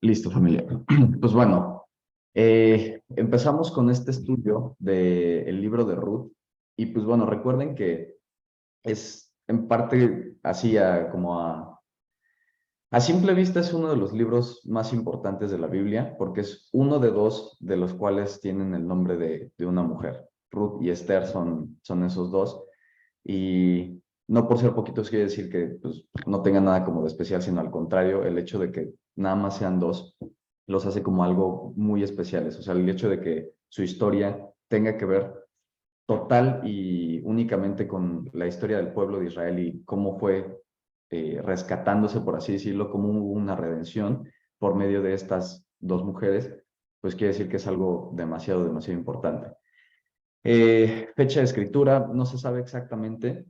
Listo, familia. Pues bueno, empezamos con este estudio del libro de Ruth. Y pues bueno, recuerden que es en parte así a simple vista es uno de los libros más importantes de la Biblia, porque es uno de dos de los cuales tienen el nombre de una mujer. Ruth y Esther son esos dos. Y no por ser poquitos quiere decir que pues, no tenga nada como de especial, sino al contrario, el hecho de que nada más sean dos los hace como algo muy especiales. O sea, el hecho de que su historia tenga que ver total y únicamente con la historia del pueblo de Israel y cómo fue rescatándose, por así decirlo, cómo hubo una redención por medio de estas dos mujeres, pues quiere decir que es algo demasiado, demasiado importante. Fecha de escritura, no se sabe exactamente,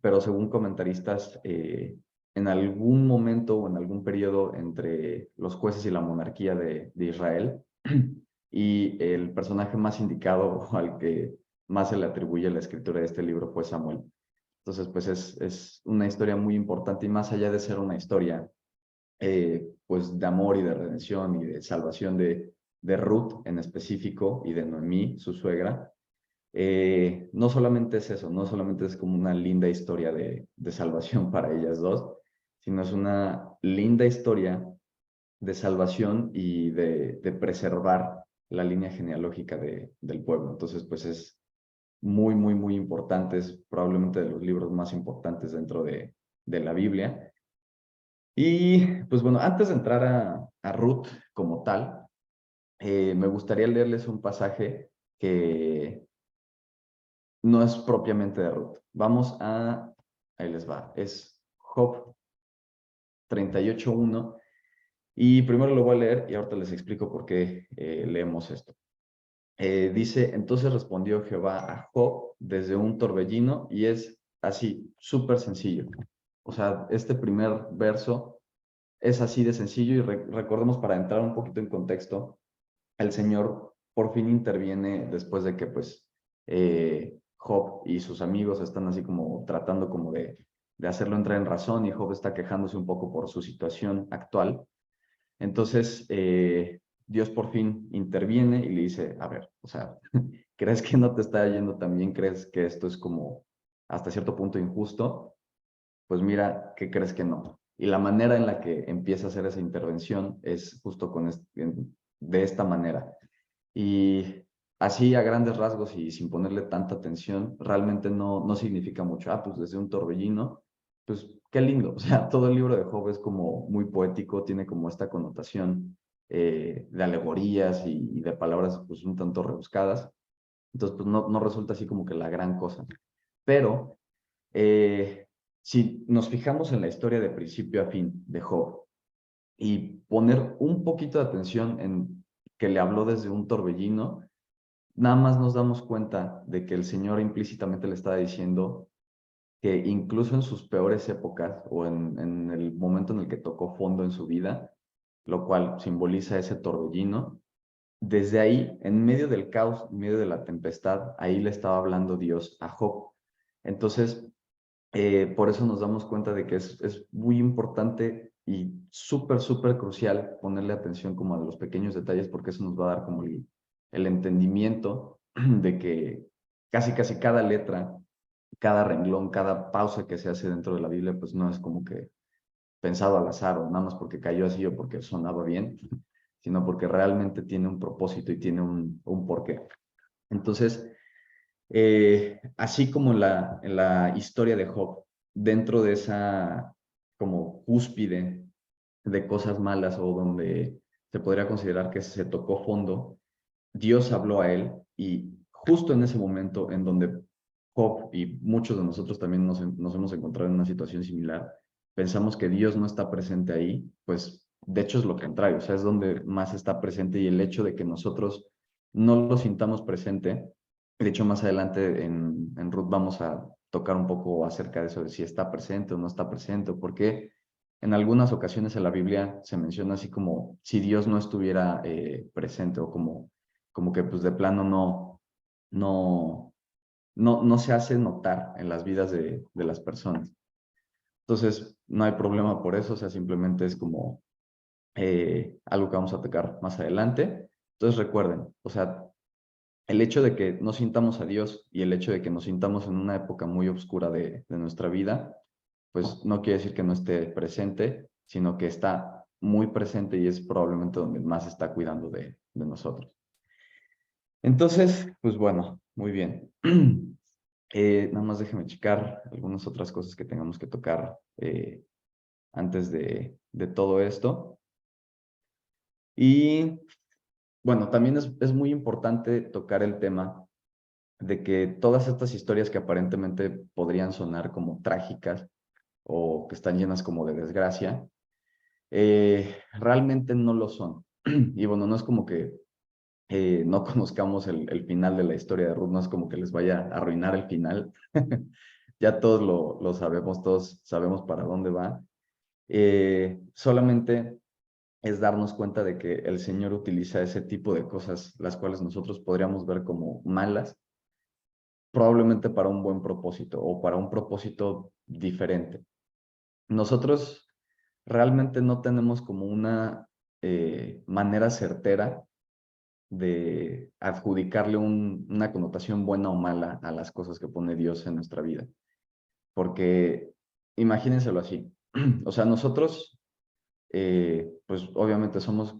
pero según comentaristas, en algún momento o en algún periodo entre los jueces y la monarquía de Israel, y el personaje más indicado o al que más se le atribuye la escritura de este libro fue Samuel. Entonces, pues es una historia muy importante y más allá de ser una historia pues de amor y de redención y de salvación de Ruth en específico y de Noemí, su suegra, no solamente es eso, no solamente es como una linda historia de salvación para ellas dos, sino es una linda historia de salvación y de preservar la línea genealógica del pueblo. Entonces, pues es muy, muy, muy importante, es probablemente de los libros más importantes dentro de la Biblia. Y pues bueno, antes de entrar a Ruth como tal, me gustaría leerles un pasaje que no es propiamente de Ruth. Ahí les va, es Job 38:1. Y primero lo voy a leer y ahorita les explico por qué leemos esto. Dice, entonces respondió Jehová a Job desde un torbellino y es así, súper sencillo. O sea, este primer verso es así de sencillo y recordemos para entrar un poquito en contexto, el Señor por fin interviene después de que pues Job y sus amigos están así como tratando como de hacerlo entrar en razón y Job está quejándose un poco por su situación actual. Entonces Dios por fin interviene y le dice, a ver, o sea, ¿crees que no te está yendo tan bien? ¿Crees que esto es como hasta cierto punto injusto? Pues mira, ¿qué crees que no? Y la manera en la que empieza a hacer esa intervención es justo de esta manera. Y así a grandes rasgos y sin ponerle tanta atención, realmente no significa mucho. Ah, pues desde un torbellino, pues qué lindo. O sea, todo el libro de Job es como muy poético, tiene como esta connotación de alegorías y de palabras pues un tanto rebuscadas. Entonces, pues no resulta así como que la gran cosa. Pero si nos fijamos en la historia de principio a fin de Job y poner un poquito de atención en que le habló desde un torbellino, nada más nos damos cuenta de que el Señor implícitamente le estaba diciendo que incluso en sus peores épocas o en el momento en el que tocó fondo en su vida, lo cual simboliza ese torbellino, desde ahí, en medio del caos, en medio de la tempestad, ahí le estaba hablando Dios a Job. Entonces, por eso nos damos cuenta de que es muy importante y súper, súper crucial ponerle atención como a los pequeños detalles porque eso nos va a dar como el entendimiento de que casi, casi cada letra, cada renglón, cada pausa que se hace dentro de la Biblia, pues no es como que pensado al azar o nada más porque cayó así o porque sonaba bien, sino porque realmente tiene un propósito y tiene un porqué. Entonces, así como en la historia de Job, dentro de esa como cúspide de cosas malas o donde se podría considerar que se tocó fondo, Dios habló a él y justo en ese momento en donde Job y muchos de nosotros también nos hemos encontrado en una situación similar, pensamos que Dios no está presente ahí, pues de hecho es lo contrario, o sea, es donde más está presente y el hecho de que nosotros no lo sintamos presente, de hecho más adelante en Ruth vamos a tocar un poco acerca de eso, de si está presente o no está presente, o por qué en algunas ocasiones en la Biblia se menciona así como si Dios no estuviera presente o como que pues de plano no, no se hace notar en las vidas de las personas. Entonces, no hay problema por eso, o sea, simplemente es como algo que vamos a tocar más adelante. Entonces recuerden, o sea, el hecho de que no sintamos a Dios y el hecho de que nos sintamos en una época muy oscura de nuestra vida, pues no quiere decir que no esté presente, sino que está muy presente y es probablemente donde más está cuidando de nosotros. Entonces, pues bueno, muy bien. Nada más déjeme checar algunas otras cosas que tengamos que tocar antes de todo esto. Y bueno, también es muy importante tocar el tema de que todas estas historias que aparentemente podrían sonar como trágicas o que están llenas como de desgracia, realmente no lo son. Y bueno, no es como que no conozcamos el final de la historia de Ruth, no es como que les vaya a arruinar el final. Ya todos lo sabemos, todos sabemos para dónde va. Solamente es darnos cuenta de que el Señor utiliza ese tipo de cosas, las cuales nosotros podríamos ver como malas, probablemente para un buen propósito o para un propósito diferente. Nosotros realmente no tenemos como una manera certera de adjudicarle una connotación buena o mala a las cosas que pone Dios en nuestra vida. Porque imagínenselo así. O sea, nosotros, pues obviamente somos,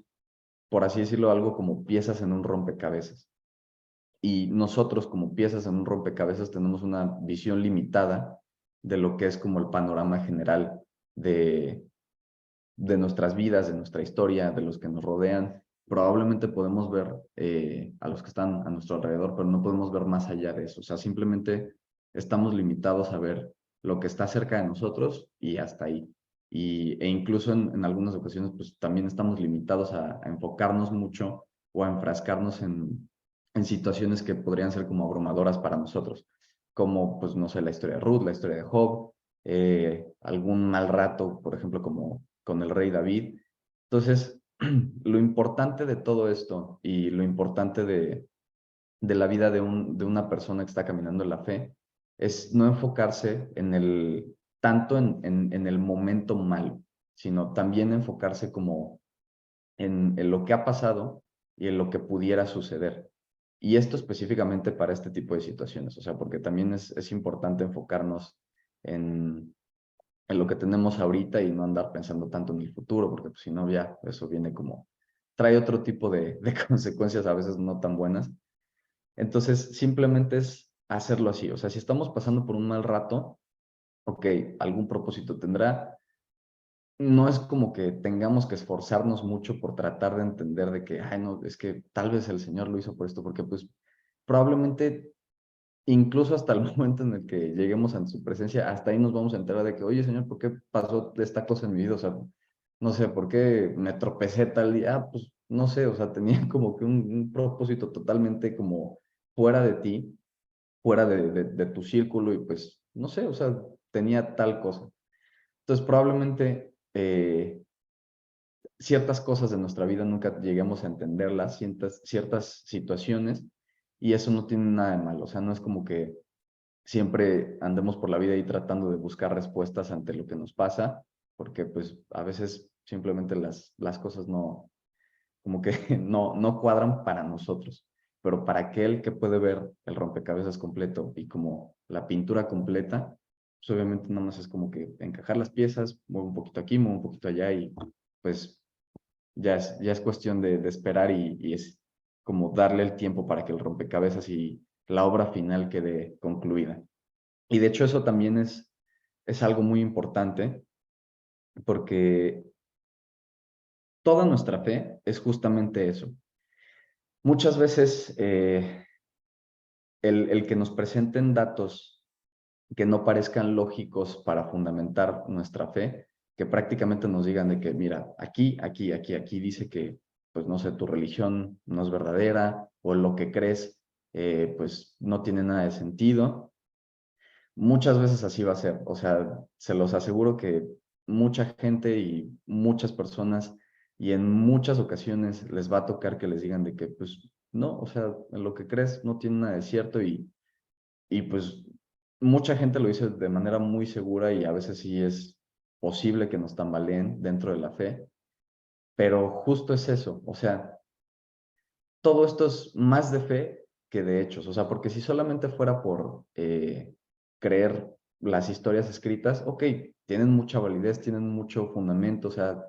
por así decirlo, algo como piezas en un rompecabezas. Y nosotros como piezas en un rompecabezas tenemos una visión limitada de lo que es como el panorama general de nuestras vidas, de nuestra historia, de los que nos rodean. Probablemente podemos ver a los que están a nuestro alrededor, pero no podemos ver más allá de eso. O sea, simplemente estamos limitados a ver lo que está cerca de nosotros y hasta ahí. E incluso en algunas ocasiones, pues también estamos limitados a enfocarnos mucho o a enfrascarnos en situaciones que podrían ser como abrumadoras para nosotros, como, pues, no sé, la historia de Ruth, la historia de Job, algún mal rato, por ejemplo, como con el rey David. Entonces, lo importante de todo esto y lo importante de la vida de una persona que está caminando en la fe es no enfocarse tanto en el momento malo, sino también enfocarse como en lo que ha pasado y en lo que pudiera suceder. Y esto específicamente para este tipo de situaciones, o sea, porque también es importante enfocarnos en lo que tenemos ahorita y no andar pensando tanto en el futuro, porque pues, si no, ya eso viene como, trae otro tipo de consecuencias a veces no tan buenas. Entonces, simplemente es hacerlo así. O sea, si estamos pasando por un mal rato, ok, algún propósito tendrá. No es como que tengamos que esforzarnos mucho por tratar de entender de que, ay, no, es que tal vez el Señor lo hizo por esto, porque pues probablemente incluso hasta el momento en el que lleguemos ante su presencia, hasta ahí nos vamos a enterar de que, oye, Señor, ¿por qué pasó esta cosa en mi vida? O sea, no sé, ¿por qué me tropecé tal día? Ah, pues no sé, o sea, tenía como que un propósito totalmente como fuera de ti, fuera de tu círculo y pues, no sé, o sea, tenía tal cosa. Entonces, probablemente ciertas cosas de nuestra vida nunca lleguemos a entenderlas, ciertas situaciones, y eso no tiene nada de malo. O sea, no es como que siempre andemos por la vida ahí tratando de buscar respuestas ante lo que nos pasa, porque pues a veces simplemente las cosas no, como que no cuadran para nosotros, pero para aquel que puede ver el rompecabezas completo y como la pintura completa, pues obviamente nada más es como que encajar las piezas, mueve un poquito aquí, mueve un poquito allá y pues ya es cuestión de esperar y es como darle el tiempo para que el rompecabezas y la obra final quede concluida. Y de hecho eso también es algo muy importante porque toda nuestra fe es justamente eso. Muchas veces el que nos presenten datos que no parezcan lógicos para fundamentar nuestra fe, que prácticamente nos digan de que, mira, aquí dice que, pues no sé, tu religión no es verdadera o lo que crees, pues no tiene nada de sentido. Muchas veces así va a ser, o sea, se los aseguro que mucha gente y muchas personas y en muchas ocasiones les va a tocar que les digan de que, pues, no, o sea, en lo que crees no tiene nada de cierto y pues mucha gente lo dice de manera muy segura y a veces sí es posible que nos tambaleen dentro de la fe, pero justo es eso, o sea, todo esto es más de fe que de hechos, o sea, porque si solamente fuera por creer las historias escritas, ok, tienen mucha validez, tienen mucho fundamento, o sea,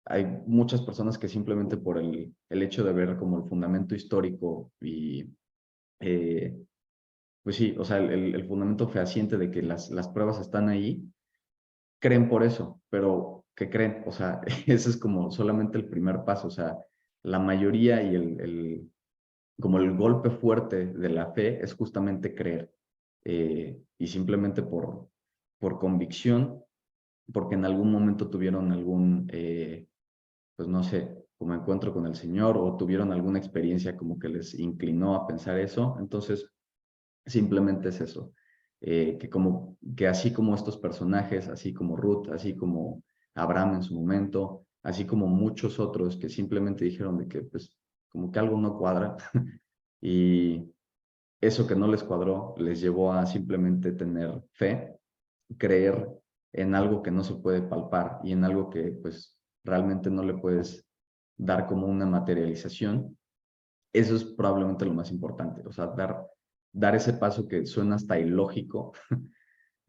hay muchas personas que simplemente por el hecho de ver como el fundamento histórico y, eh, pues sí, o sea, el fundamento fehaciente de que las pruebas están ahí, creen por eso, pero ¿qué creen? O sea, ese es como solamente el primer paso, o sea, la mayoría y como el golpe fuerte de la fe es justamente creer, y simplemente por convicción, porque en algún momento tuvieron algún, pues no sé, como encuentro con el Señor o tuvieron alguna experiencia como que les inclinó a pensar eso, entonces simplemente es eso. Que así como estos personajes, así como Ruth, así como Abraham en su momento, así como muchos otros que simplemente dijeron de que pues como que algo no cuadra y eso que no les cuadró les llevó a simplemente tener fe, creer en algo que no se puede palpar y en algo que pues realmente no le puedes dar como una materialización. Eso es probablemente lo más importante, o sea, dar ese paso que suena hasta ilógico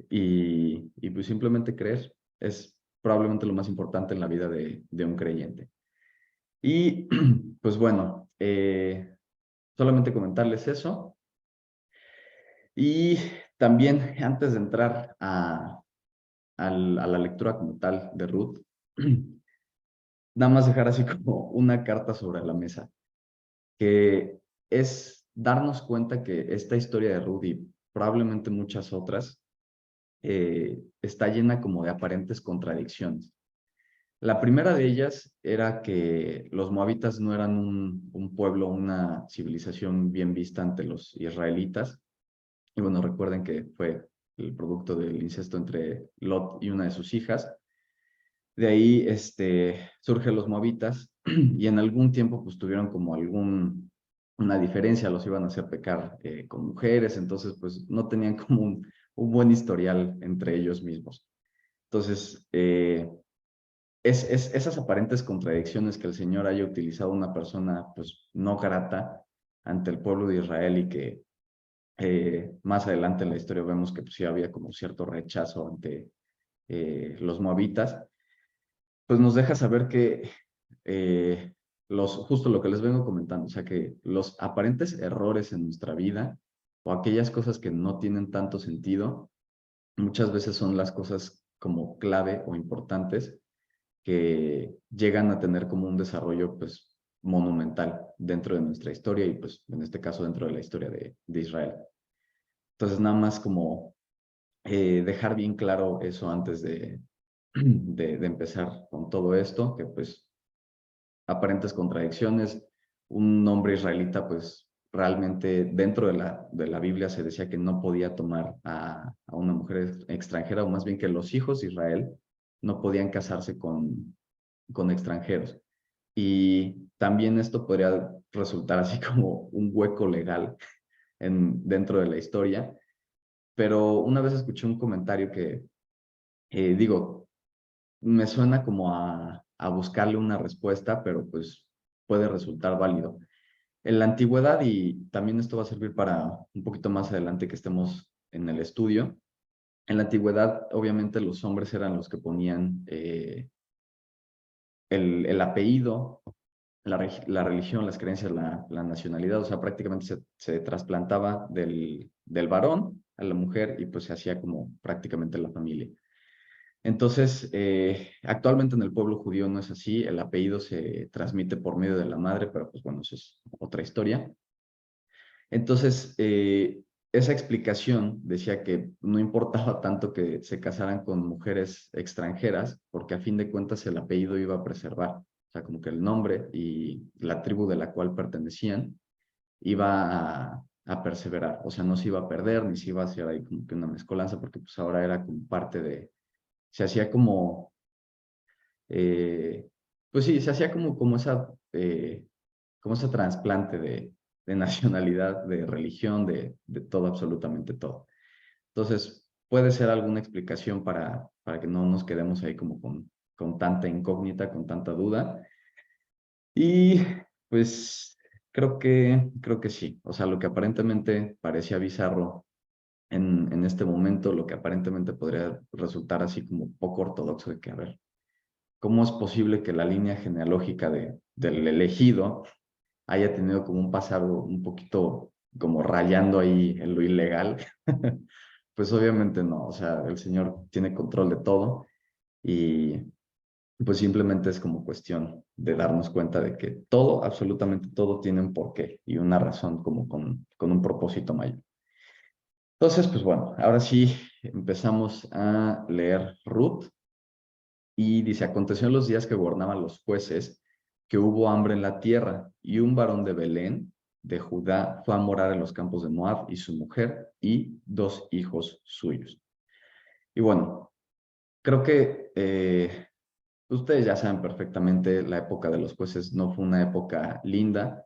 y pues simplemente creer es probablemente lo más importante en la vida de un creyente. Y pues bueno, solamente comentarles eso. Y también antes de entrar a la lectura como tal de Ruth, nada más dejar así como una carta sobre la mesa, que es darnos cuenta que esta historia de Ruth y probablemente muchas otras está llena como de aparentes contradicciones. La primera de ellas era que los moabitas no eran un pueblo, una civilización bien vista ante los israelitas. Y bueno, recuerden que fue el producto del incesto entre Lot y una de sus hijas. De ahí surgen los moabitas y en algún tiempo pues tuvieron como una diferencia, los iban a hacer pecar con mujeres, entonces pues no tenían como un buen historial entre ellos mismos. Entonces, esas aparentes contradicciones que el Señor haya utilizado una persona pues no grata ante el pueblo de Israel y que más adelante en la historia vemos que pues, sí había como cierto rechazo ante los moabitas, pues nos deja saber que justo lo que les vengo comentando, o sea que los aparentes errores en nuestra vida o aquellas cosas que no tienen tanto sentido, muchas veces son las cosas como clave o importantes que llegan a tener como un desarrollo pues monumental dentro de nuestra historia y pues en este caso dentro de la historia de Israel. Entonces nada más como dejar bien claro eso antes de empezar con todo esto, que pues aparentes contradicciones, un hombre israelita pues realmente dentro de la Biblia se decía que no podía tomar a una mujer extranjera, o más bien que los hijos de Israel no podían casarse con extranjeros. Y también esto podría resultar así como un hueco legal dentro de la historia, pero una vez escuché un comentario que, digo, me suena como a buscarle una respuesta, pero pues puede resultar válido. En la antigüedad, y también esto va a servir para un poquito más adelante que estemos en el estudio, en la antigüedad obviamente los hombres eran los que ponían el apellido, la religión, las creencias, la nacionalidad, o sea, prácticamente se trasplantaba del varón a la mujer y pues se hacía como prácticamente la familia. Entonces, actualmente en el pueblo judío no es así, el apellido se transmite por medio de la madre, pero pues bueno, eso es otra historia. Entonces, esa explicación decía que no importaba tanto que se casaran con mujeres extranjeras, porque a fin de cuentas el apellido iba a preservar, o sea, como que el nombre y la tribu de la cual pertenecían iba a perseverar, o sea, no se iba a perder, ni se iba a hacer ahí como que una mezcolanza, porque pues ahora era como parte se hacía eh, pues sí, se hacía como ese trasplante de nacionalidad, de religión, de todo, absolutamente todo. Entonces, puede ser alguna explicación para que no nos quedemos ahí como con tanta incógnita, con tanta duda. Y pues creo que sí. O sea, lo que aparentemente parecía bizarro en este momento, lo que aparentemente podría resultar así como poco ortodoxo de que, a ver, ¿cómo es posible que la línea genealógica del elegido haya tenido como un pasado un poquito como rayando ahí en lo ilegal? Pues obviamente no, o sea, el Señor tiene control de todo y pues simplemente es como cuestión de darnos cuenta de que todo, absolutamente todo tiene un porqué y una razón como con un propósito mayor. Entonces, pues bueno, ahora sí empezamos a leer Ruth y dice, aconteció en los días que gobernaban los jueces que hubo hambre en la tierra y un varón de Belén, de Judá, fue a morar en los campos de Moab y su mujer y 2 hijos suyos. Y bueno, creo que ustedes ya saben perfectamente, la época de los jueces no fue una época linda,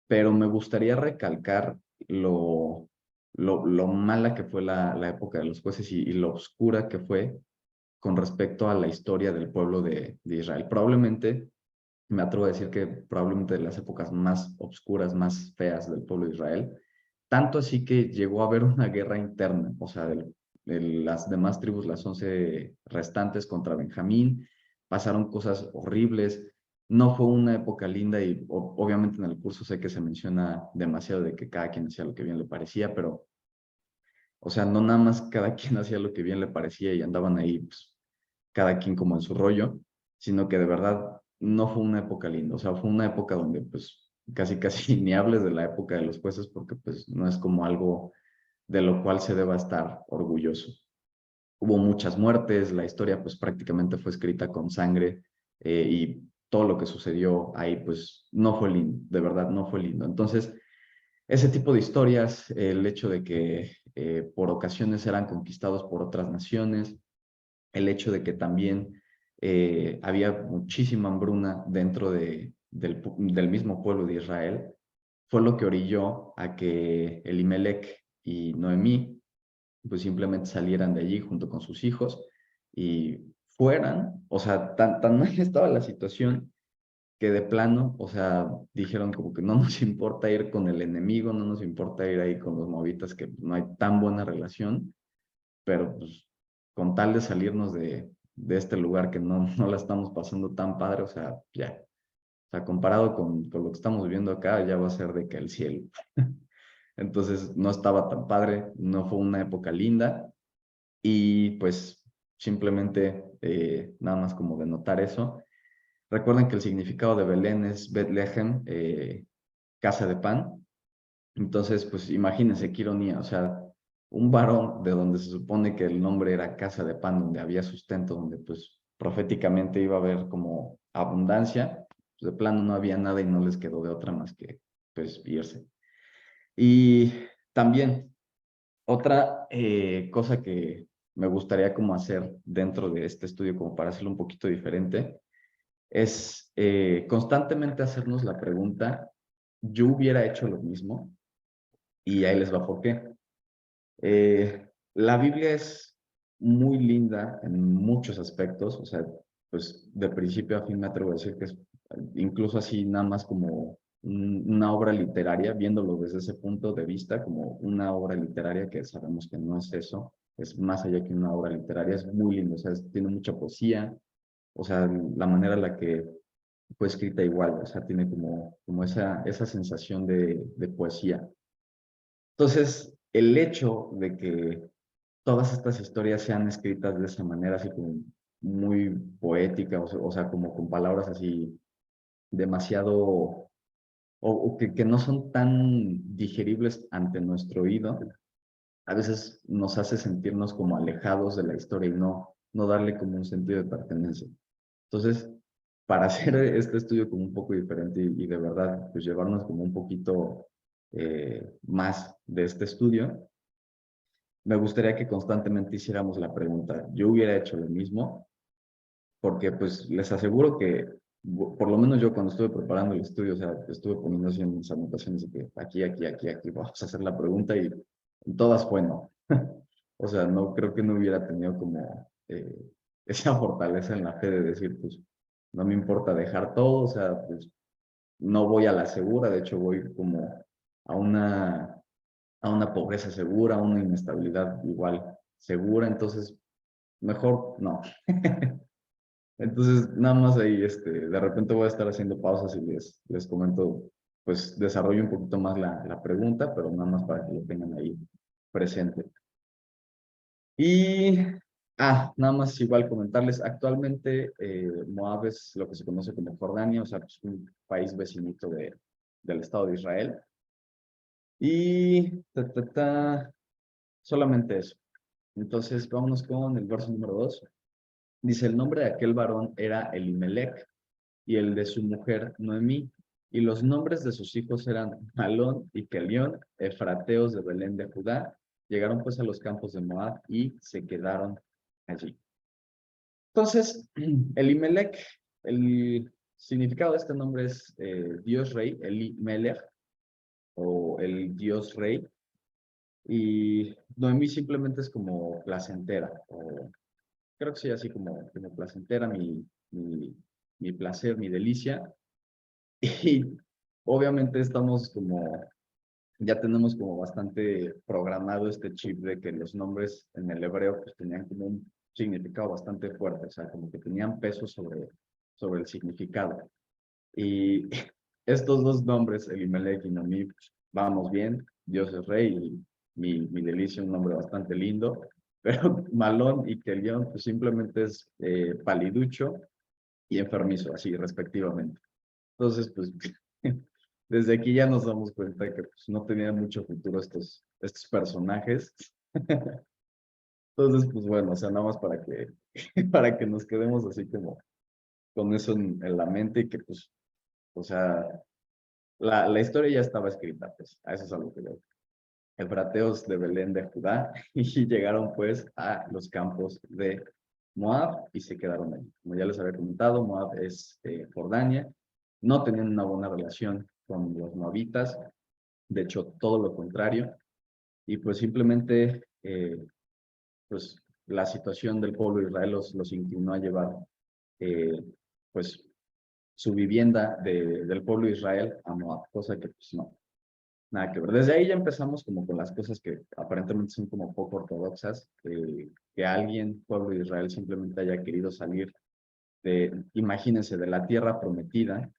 pero me gustaría recalcar lo mala que fue la época de los jueces y lo oscura que fue con respecto a la historia del pueblo de Israel. Probablemente, me atrevo a decir que probablemente de las épocas más oscuras, más feas del pueblo de Israel, tanto así que llegó a haber una guerra interna, o sea, las demás tribus, las 11 restantes contra Benjamín, pasaron cosas horribles, no fue una época linda y obviamente en el curso sé que se menciona demasiado de que cada quien hacía lo que bien le parecía, pero, o sea, no nada más cada quien hacía lo que bien le parecía y andaban ahí, pues, cada quien como en su rollo, sino que de verdad no fue una época linda, o sea, fue una época donde pues casi ni hables de la época de los jueces porque pues no es como algo de lo cual se deba estar orgulloso. Hubo muchas muertes, la historia pues prácticamente fue escrita con sangre y todo lo que sucedió ahí pues no fue lindo, de verdad no fue lindo. Entonces, ese tipo de historias, el hecho de que por ocasiones eran conquistados por otras naciones, el hecho de que también había muchísima hambruna dentro del mismo pueblo de Israel, fue lo que orilló a que Elimelech y Noemí pues simplemente salieran de allí junto con sus hijos y fueran, o sea, tan mal estaba la situación que de plano, o sea, dijeron como que no nos importa ir con el enemigo, no nos importa ir ahí con los moabitas, que no hay tan buena relación, pero pues con tal de salirnos de este lugar que no la estamos pasando tan padre, o sea, ya, o sea, comparado con lo que estamos viviendo acá, ya va a ser de que el cielo. Entonces no estaba tan padre, no fue una época linda y pues simplemente nada más como de notar eso. Recuerden que el significado de Belén es Bethlehem, casa de pan. Entonces, pues imagínense qué ironía, o sea, un varón de donde se supone que el nombre era casa de pan, donde había sustento, donde pues proféticamente iba a haber como abundancia, pues de plano no había nada y no les quedó de otra más que pues irse. Y también otra cosa que me gustaría como hacer dentro de este estudio, como para hacerlo un poquito diferente, es constantemente hacernos la pregunta, ¿yo hubiera hecho lo mismo? Y ahí les va por qué. La Biblia es muy linda en muchos aspectos, o sea, pues de principio a fin me atrevo a decir que es incluso así nada más como una obra literaria, viéndolo desde ese punto de vista, como una obra literaria que sabemos que no es eso, es más allá que una obra literaria, es muy lindo, o sea, tiene mucha poesía, o sea, la manera en la que fue escrita igual, o sea, tiene como esa sensación de poesía. Entonces, el hecho de que todas estas historias sean escritas de esa manera, así como muy poética, o sea, como con palabras así demasiado, o que no son tan digeribles ante nuestro oído, a veces nos hace sentirnos como alejados de la historia y no darle como un sentido de pertenencia. Entonces, para hacer este estudio como un poco diferente y de verdad, pues llevarnos como un poquito más de este estudio, me gustaría que constantemente hiciéramos la pregunta, ¿yo hubiera hecho lo mismo? Porque pues les aseguro que, por lo menos yo cuando estuve preparando el estudio, o sea, estuve poniendo así en mis anotaciones de que aquí, vamos a hacer la pregunta y en todas fue no. O sea, no creo que no hubiera tenido como esa fortaleza en la fe de decir, pues no me importa dejar todo, o sea, pues no voy a la segura, de hecho voy como a una pobreza segura, a una inestabilidad igual segura, entonces mejor no. Entonces, nada más ahí, de repente voy a estar haciendo pausas y les comento, pues desarrollo un poquito más la pregunta, pero nada más para que lo tengan ahí presente. Y, nada más igual comentarles, actualmente Moab es lo que se conoce como Jordania, o sea, pues un país vecinito del Estado de Israel. Y, solamente eso. Entonces, vámonos con el verso número 2. Dice, el nombre de aquel varón era Elimelech y el de su mujer Noemí. Y los nombres de sus hijos eran Malón y Kelión, efrateos de Belén de Judá. Llegaron pues a los campos de Moab y se quedaron allí. Entonces, Elimelech, el significado de este nombre es Dios Rey, Elimelech, o el Dios Rey. Y Noemí simplemente es como placentera, o creo que sí, así como placentera, mi placer, mi delicia. Y obviamente estamos ya tenemos como bastante programado este chip de que los nombres en el hebreo pues tenían como un significado bastante fuerte, o sea, como que tenían peso sobre el significado. Y estos dos nombres, Elimelech y Noemí, pues, vamos bien, Dios es rey y mi delicia, un nombre bastante lindo, pero Malón y Kelión pues simplemente es paliducho y enfermizo, así respectivamente. Entonces, pues, desde aquí ya nos damos cuenta que pues, no tenían mucho futuro estos personajes. Entonces, pues bueno, o sea, nada más para que nos quedemos así como con eso en la mente y que, pues, o sea, la historia ya estaba escrita, pues, a eso es a lo que yo. Efrateos de Belén de Judá, y llegaron pues a los campos de Moab y se quedaron allí. Como ya les había comentado, Moab es Jordania, no tenían una buena relación con los moabitas, de hecho todo lo contrario, y pues simplemente pues la situación del pueblo de Israel los inclinó a llevar eh, pues su vivienda del pueblo de Israel a Moab, cosa que pues no, nada que ver. Desde ahí ya empezamos como con las cosas que aparentemente son como poco ortodoxas, que alguien, pueblo de Israel, simplemente haya querido salir imagínense, de la tierra prometida.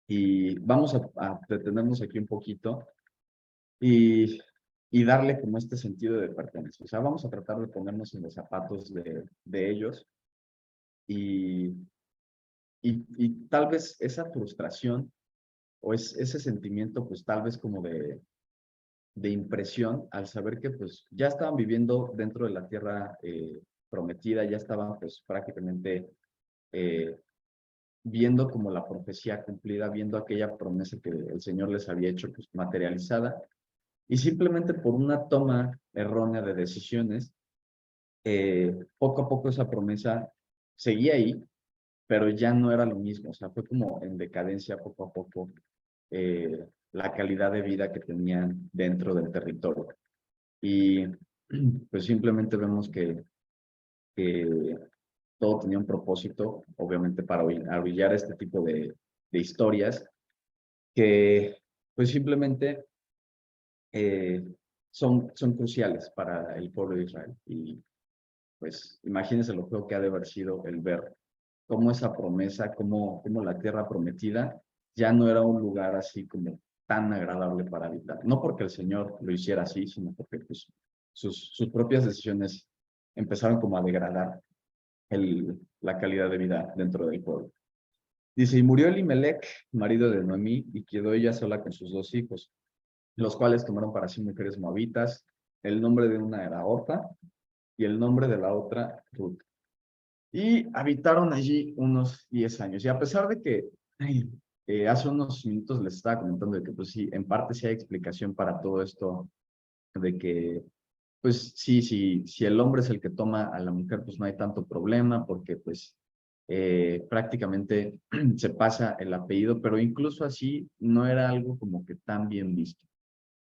Y vamos a detenernos aquí un poquito y darle como este sentido de pertenencia. O sea, vamos a tratar de ponernos en los zapatos de ellos y, y tal vez esa frustración o ese sentimiento, pues tal vez como de impresión al saber que pues ya estaban viviendo dentro de la tierra prometida, ya estaban pues prácticamente eh, viendo como la profecía cumplida, viendo aquella promesa que el Señor les había hecho pues materializada, y simplemente por una toma errónea de decisiones, poco a poco esa promesa seguía ahí, pero ya no era lo mismo, o sea, fue como en decadencia poco a poco la calidad de vida que tenían dentro del territorio. Y pues simplemente vemos que todo tenía un propósito, obviamente para abillar este tipo de historias, que pues simplemente eh, son cruciales para el pueblo de Israel. Y pues imagínense lo feo que ha de haber sido el ver cómo esa promesa, cómo la tierra prometida ya no era un lugar así como tan agradable para habitar. No porque el Señor lo hiciera así, sino porque pues, sus propias decisiones empezaron como a degradar la calidad de vida dentro del pueblo. Dice, y murió Elimelech, marido de Noemí, y quedó ella sola con sus dos hijos, los cuales tomaron para sí mujeres moabitas. El nombre de una era Orpa y el nombre de la otra Ruth. Y habitaron allí unos 10 años. Y a pesar de que hace unos minutos les estaba comentando de que pues sí, en parte sí hay explicación para todo esto, de que pues sí, si el hombre es el que toma a la mujer, pues no hay tanto problema porque pues prácticamente se pasa el apellido, pero incluso así no era algo como que tan bien visto.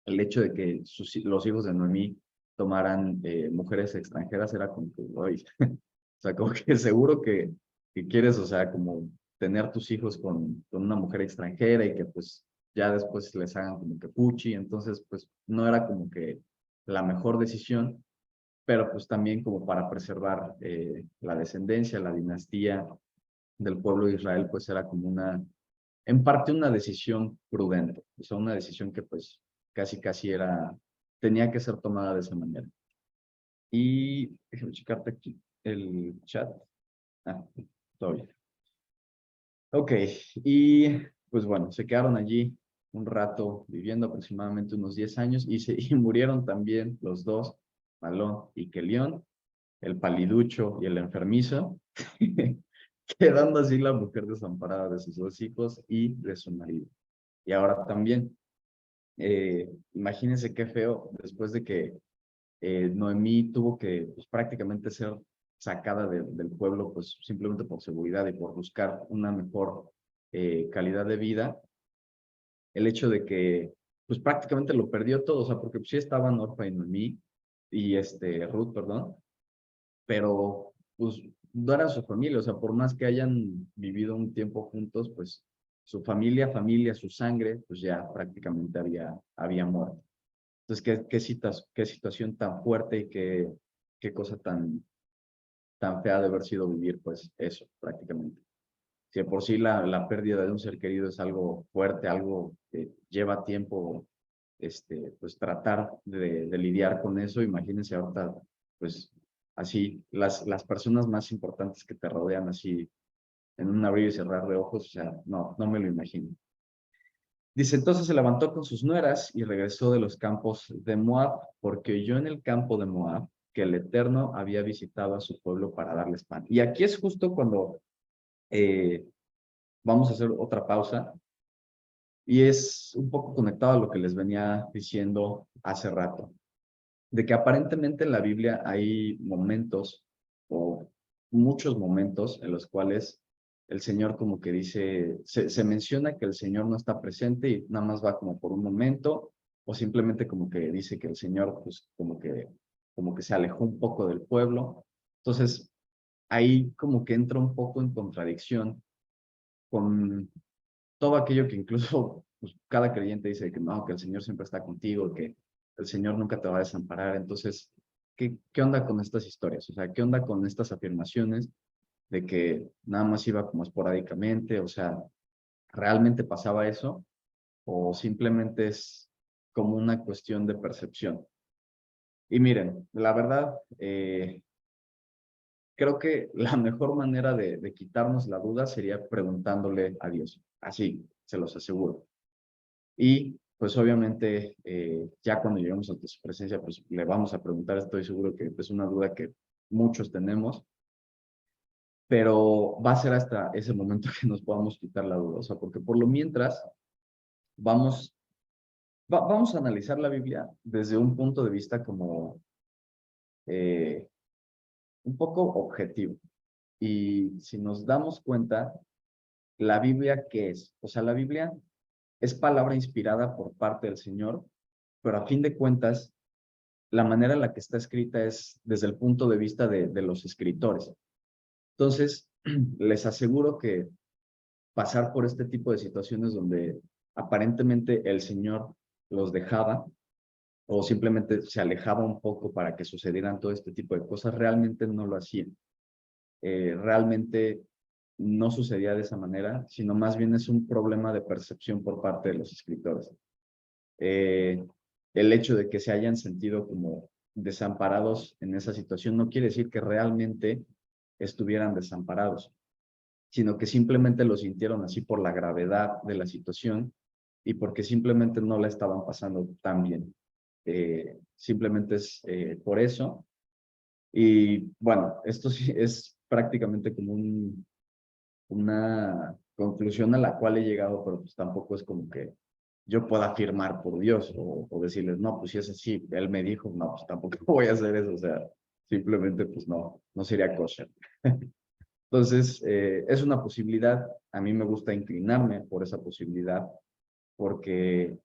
El hecho de que los hijos de Noemí tomaran mujeres extranjeras era como que, oye, o sea, como que seguro que quieres, o sea, como tener tus hijos con una mujer extranjera y que pues ya después les hagan como que puchi, entonces pues no era como que la mejor decisión, pero pues también como para preservar la descendencia, la dinastía del pueblo de Israel, pues era como en parte una decisión prudente, o sea, una decisión que pues casi tenía que ser tomada de esa manera. Y déjame checarte aquí el chat. Ah, todo bien. Ok, y pues bueno, se quedaron allí un rato viviendo aproximadamente unos 10 años y murieron también los dos, Malón y Kelión, el paliducho y el enfermizo, quedando así la mujer desamparada de sus dos hijos y de su marido. Y ahora también, imagínense qué feo después de que Noemí tuvo que pues, prácticamente ser sacada del pueblo, pues simplemente por seguridad y por buscar una mejor calidad de vida, el hecho de que pues prácticamente lo perdió todo, o sea, porque pues, sí estaban Orfa y Noemí, y Ruth, perdón, pero pues no era su familia, o sea, por más que hayan vivido un tiempo juntos, pues su familia, su sangre, pues ya prácticamente había muerto. Entonces, qué situación tan fuerte y qué cosa tan fea de haber sido vivir, pues eso, prácticamente. Si de por sí la pérdida de un ser querido es algo fuerte, algo que lleva tiempo, pues tratar de lidiar con eso, imagínense ahorita, pues así, las personas más importantes que te rodean así, en un abrir y cerrar de ojos, o sea, no me lo imagino. Dice, entonces se levantó con sus nueras y regresó de los campos de Moab, porque oyó en el campo de Moab que el Eterno había visitado a su pueblo para darles pan. Y aquí es justo cuando vamos a hacer otra pausa, y es un poco conectado a lo que les venía diciendo hace rato, de que aparentemente en la Biblia hay momentos o muchos momentos en los cuales el Señor como que dice, se menciona que el Señor no está presente y nada más va como por un momento, o simplemente como que dice que el Señor pues como que se alejó un poco del pueblo. Entonces, ahí como que entra un poco en contradicción con todo aquello que incluso pues, cada creyente dice que no, que el Señor siempre está contigo, que el Señor nunca te va a desamparar. Entonces, ¿qué onda con estas historias? O sea, ¿qué onda con estas afirmaciones de que nada más iba como esporádicamente? O sea, ¿realmente pasaba eso? ¿O simplemente es como una cuestión de percepción? Y miren, la verdad, creo que la mejor manera de quitarnos la duda sería preguntándole a Dios. Así, se los aseguro. Y pues obviamente ya cuando lleguemos ante su presencia, pues le vamos a preguntar, estoy seguro que es una duda que muchos tenemos, pero va a ser hasta ese momento que nos podamos quitar la duda, o sea, porque por lo mientras vamos, vamos a analizar la Biblia desde un punto de vista como eh, un poco objetivo. Y si nos damos cuenta, la Biblia, ¿qué es? O sea, la Biblia es palabra inspirada por parte del Señor, pero a fin de cuentas, la manera en la que está escrita es desde el punto de vista de los escritores. Entonces, les aseguro que pasar por este tipo de situaciones donde aparentemente el Señor los dejaba o simplemente se alejaba un poco para que sucedieran todo este tipo de cosas, realmente no lo hacían. Realmente no sucedía de esa manera, sino más bien es un problema de percepción por parte de los escritores. Eh, el hecho de que se hayan sentido como desamparados en esa situación no quiere decir que realmente estuvieran desamparados, sino que simplemente lo sintieron así por la gravedad de la situación y porque simplemente no la estaban pasando tan bien. Simplemente es por eso. Y bueno, esto sí es prácticamente como una conclusión a la cual he llegado, pero pues tampoco es como que yo pueda afirmar por Dios o decirles, no, pues si es así, él me dijo, no, pues tampoco voy a hacer eso, o sea, simplemente pues no sería kosher. Entonces, es una posibilidad, a mí me gusta inclinarme por esa posibilidad porque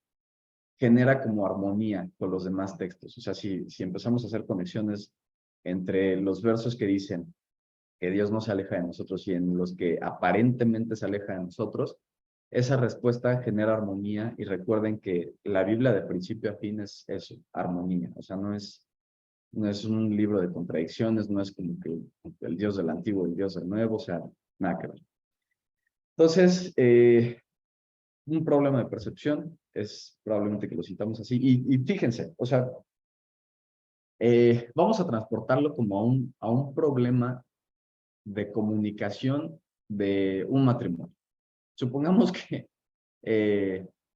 genera como armonía con los demás textos, o sea, si empezamos a hacer conexiones entre los versos que dicen, que Dios no se aleja de nosotros y en los que aparentemente se aleja de nosotros, esa respuesta genera armonía y recuerden que la Biblia de principio a fin es eso, armonía. O sea, no es un libro de contradicciones, no es como que el Dios del antiguo y el Dios del nuevo, o sea, nada que ver. Entonces, un problema de percepción es probablemente que lo citamos así. Y fíjense, o sea, vamos a transportarlo como a un problema de comunicación de un matrimonio. Supongamos que,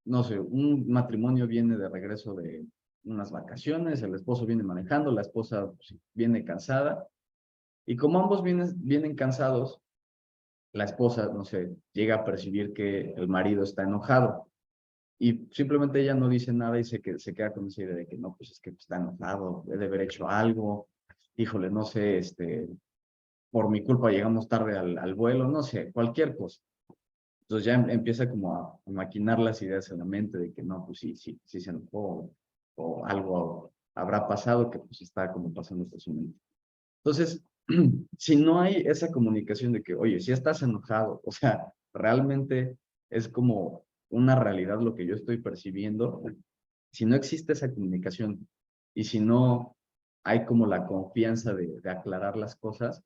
no sé, un matrimonio viene de regreso de unas vacaciones, el esposo viene manejando, la esposa pues, viene cansada, y como ambos vienen cansados, la esposa, no sé, llega a percibir que el marido está enojado, y simplemente ella no dice nada y se queda con esa idea de que no, pues es que está enojado, debe haber hecho algo, híjole, no sé, por mi culpa llegamos tarde al vuelo, no sé, cualquier cosa. Entonces ya empieza como a maquinar las ideas en la mente de que no, pues sí se enojó o algo habrá pasado que pues está como pasando por su mente. Entonces, si no hay esa comunicación de que, oye, si estás enojado, o sea, realmente es como una realidad lo que yo estoy percibiendo, si no existe esa comunicación y si no hay como la confianza de aclarar las cosas,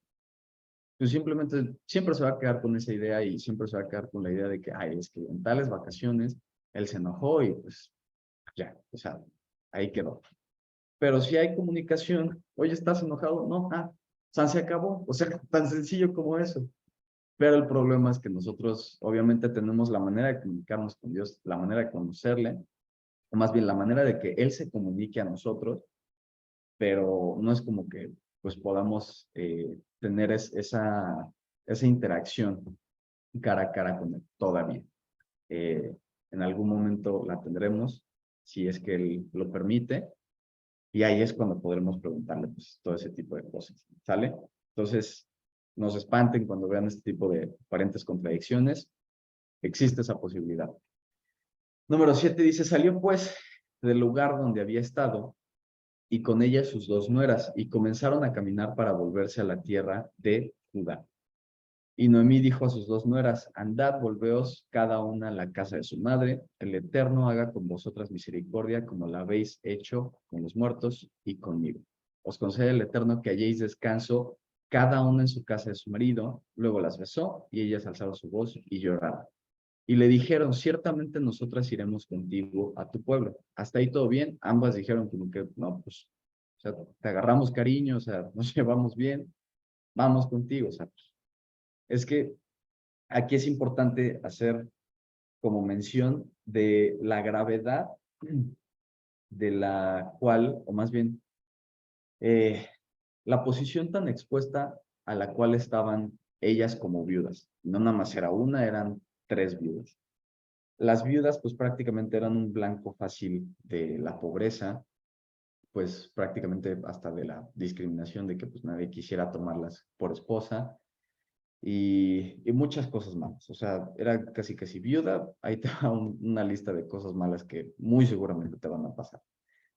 pues simplemente siempre se va a quedar con esa idea y siempre se va a quedar con la idea de que, ay, es que en tales vacaciones él se enojó y pues ya, o sea, ahí quedó. Pero si hay comunicación, oye, ¿estás enojado? No, o sea, se acabó, o sea, tan sencillo como eso. Pero el problema es que nosotros obviamente tenemos la manera de comunicarnos con Dios, la manera de conocerle, o más bien la manera de que Él se comunique a nosotros, pero no es como que pues podamos tener esa interacción cara a cara con Él todavía. Eh, en algún momento la tendremos, si es que Él lo permite, y ahí es cuando podremos preguntarle pues, todo ese tipo de cosas, ¿sale? Entonces, no se espanten cuando vean este tipo de aparentes contradicciones, existe esa posibilidad. Número 7 dice, salió pues del lugar donde había estado y con ella sus dos nueras, y comenzaron a caminar para volverse a la tierra de Judá. Y Noemí dijo a sus dos nueras, andad, volveos cada una a la casa de su madre, el Eterno haga con vosotras misericordia como la habéis hecho con los muertos y conmigo. Os concede el Eterno que halléis descanso cada una en su casa de su marido. Luego las besó y ellas alzaron su voz y lloraron. Y le dijeron, ciertamente nosotras iremos contigo a tu pueblo. Hasta ahí todo bien. Ambas dijeron como que, no, pues, o sea, te agarramos cariño, o sea, nos llevamos bien, vamos contigo. O sea, pues, es que aquí es importante hacer como mención de la gravedad de la cual, o más bien, eh, la posición tan expuesta a la cual estaban ellas como viudas. No nada más era una, eran tres viudas. Las viudas pues prácticamente eran un blanco fácil de la pobreza, pues prácticamente hasta de la discriminación de que pues nadie quisiera tomarlas por esposa y muchas cosas malas. O sea, era casi casi viuda, ahí te va una lista de cosas malas que muy seguramente te van a pasar.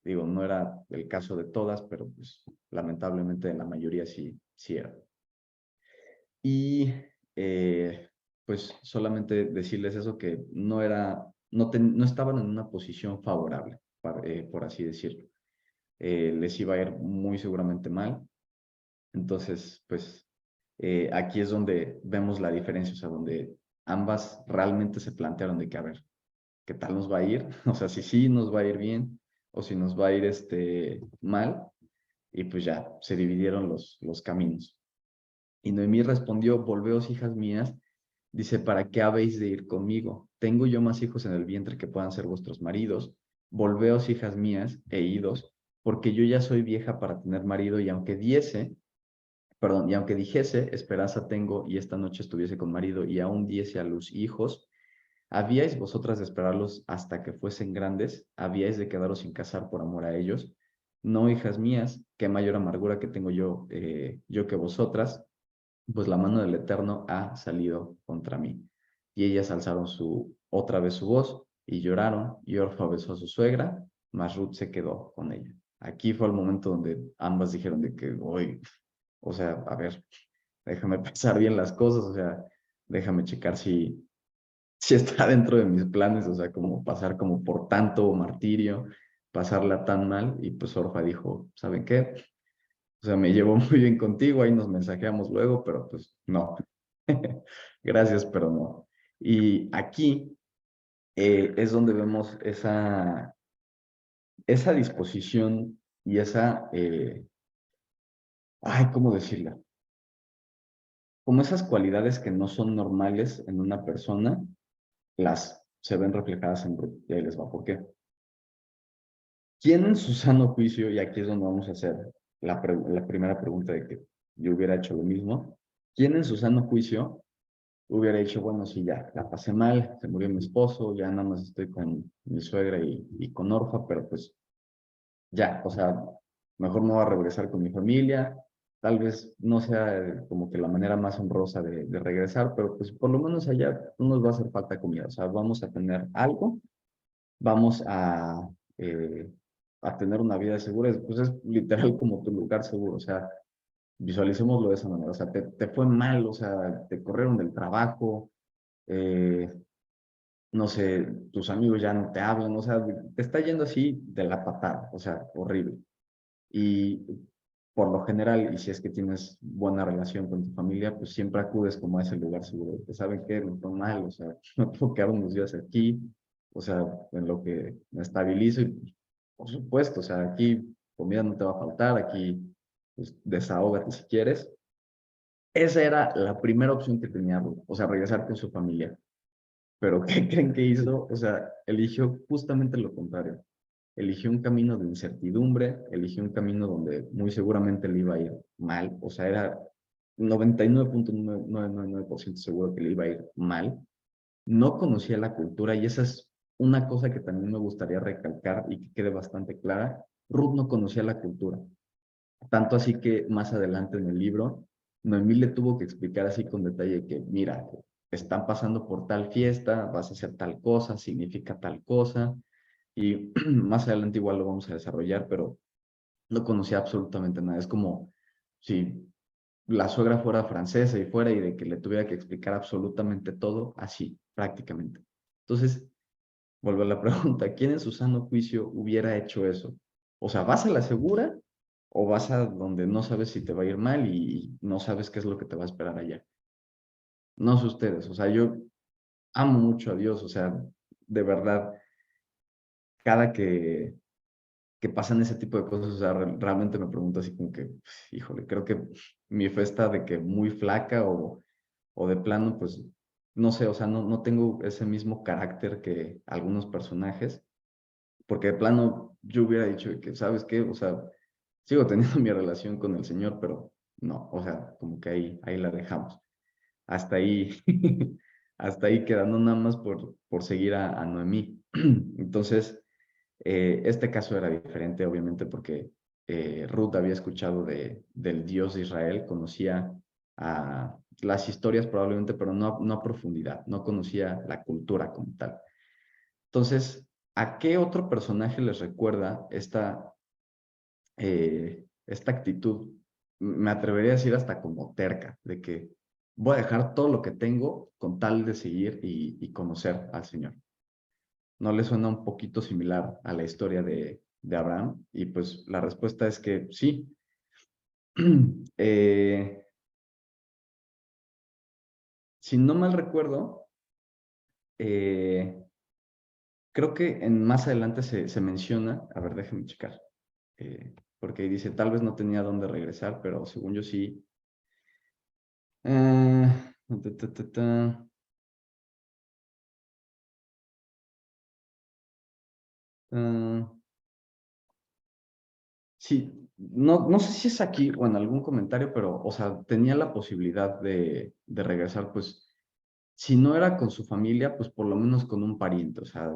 Digo, no era el caso de todas, pero pues lamentablemente en la mayoría sí era. Y pues solamente decirles eso, que no estaban en una posición favorable, por así decirlo. Les iba a ir muy seguramente mal. Entonces, pues aquí es donde vemos la diferencia, o sea, donde ambas realmente se plantearon de que, a ver, ¿qué tal nos va a ir? O sea, si sí nos va a ir bien o si nos va a ir mal. Y pues ya, se dividieron los caminos. Y Noemí respondió, volveos, hijas mías, dice, ¿para qué habéis de ir conmigo? Tengo yo más hijos en el vientre que puedan ser vuestros maridos. Volveos, hijas mías, e idos, porque yo ya soy vieja para tener marido, y aunque y aunque dijese, esperanza tengo, y esta noche estuviese con marido, y aún diese a luz hijos, ¿habíais vosotras de esperarlos hasta que fuesen grandes? ¿Habíais de quedaros sin casar por amor a ellos? No, hijas mías, qué mayor amargura que tengo yo que vosotras, pues la mano del Eterno ha salido contra mí. Y ellas alzaron otra vez su voz y lloraron, y Orfa besó a su suegra, mas Ruth se quedó con ella. Aquí fue el momento donde ambas dijeron de que, hoy, o sea, a ver, déjame pensar bien las cosas, o sea, déjame checar si está dentro de mis planes, o sea, como pasar como por tanto martirio, pasarla tan mal, y pues Orfa dijo, ¿saben qué? O sea, me llevo muy bien contigo, ahí nos mensajeamos luego, pero pues no. Gracias, pero no. Y aquí es donde vemos esa disposición y ay, ¿cómo decirla? Como esas cualidades que no son normales en una persona, las se ven reflejadas en Ruth. Y ahí les va, ¿por qué? ¿Quién en su sano juicio, y aquí es donde vamos a hacer la primera pregunta de que yo hubiera hecho lo mismo, ¿quién en su sano juicio hubiera dicho, bueno, sí, ya, la pasé mal, se murió mi esposo, ya nada más estoy con mi suegra y con Orfa, pero pues ya, o sea, mejor me voy a regresar con mi familia, tal vez no sea como que la manera más honrosa de regresar, pero pues por lo menos allá no nos va a hacer falta comida, o sea, vamos a tener algo, vamos eh, a tener una vida segura, pues es literal como tu lugar seguro, o sea, visualicémoslo de esa manera, o sea, te fue mal, o sea, te corrieron del trabajo, eh, no sé, tus amigos ya no te hablan, o sea, te está yendo así de la patada, o sea, horrible. Y por lo general, y si es que tienes buena relación con tu familia, pues siempre acudes como a ese lugar seguro. Te saben que me fue mal, o sea, me puedo quedar unos días aquí, o sea, en lo que me estabilizo. Y por supuesto, o sea, aquí comida no te va a faltar, aquí pues, desahógate si quieres. Esa era la primera opción que tenía Ruth, o sea, regresar con su familia. Pero ¿qué creen que hizo? O sea, eligió justamente lo contrario. Eligió un camino de incertidumbre, eligió un camino donde muy seguramente le iba a ir mal, o sea, era 99.999% seguro que le iba a ir mal. No conocía la cultura y esa es una cosa que también me gustaría recalcar y que quede bastante clara. Ruth no conocía la cultura, tanto así que más adelante en el libro, Noemí le tuvo que explicar así con detalle que, mira, están pasando por tal fiesta, vas a hacer tal cosa, significa tal cosa, y más adelante igual lo vamos a desarrollar, pero no conocía absolutamente nada. Es como si la suegra fuera francesa y fuera y de que le tuviera que explicar absolutamente todo, así, prácticamente. Entonces, vuelvo a la pregunta, ¿quién en su sano juicio hubiera hecho eso? O sea, ¿vas a la segura o vas a donde no sabes si te va a ir mal y no sabes qué es lo que te va a esperar allá? No sé ustedes, o sea, yo amo mucho a Dios, o sea, de verdad, cada que pasan ese tipo de cosas, o sea, realmente me pregunto así como que, híjole, creo que mi fe está de que muy flaca o de plano, pues, no sé, o sea, no tengo ese mismo carácter que algunos personajes, porque de plano yo hubiera dicho que, ¿sabes qué? O sea, sigo teniendo mi relación con el Señor, pero no, o sea, como que ahí la dejamos. Hasta ahí, hasta ahí quedando nada más por seguir a Noemí. Entonces, este caso era diferente, obviamente, porque Ruth había escuchado del Dios de Israel, conocía las historias probablemente, pero no a profundidad, no conocía la cultura como tal. Entonces, ¿a qué otro personaje les recuerda esta actitud? Me atrevería a decir hasta como terca, de que voy a dejar todo lo que tengo con tal de seguir y conocer al Señor. ¿No le suena un poquito similar a la historia de Abraham? Y pues la respuesta es que sí. Eh, si no mal recuerdo, eh, creo que más adelante se menciona, a ver, déjenme checar, porque dice, tal vez no tenía dónde regresar, pero según yo sí. Eh, ta, ta, ta, ta. Ah, sí, no sé si es aquí o en algún comentario, pero, o sea, tenía la posibilidad de regresar, pues, si no era con su familia, pues por lo menos con un pariente, o sea,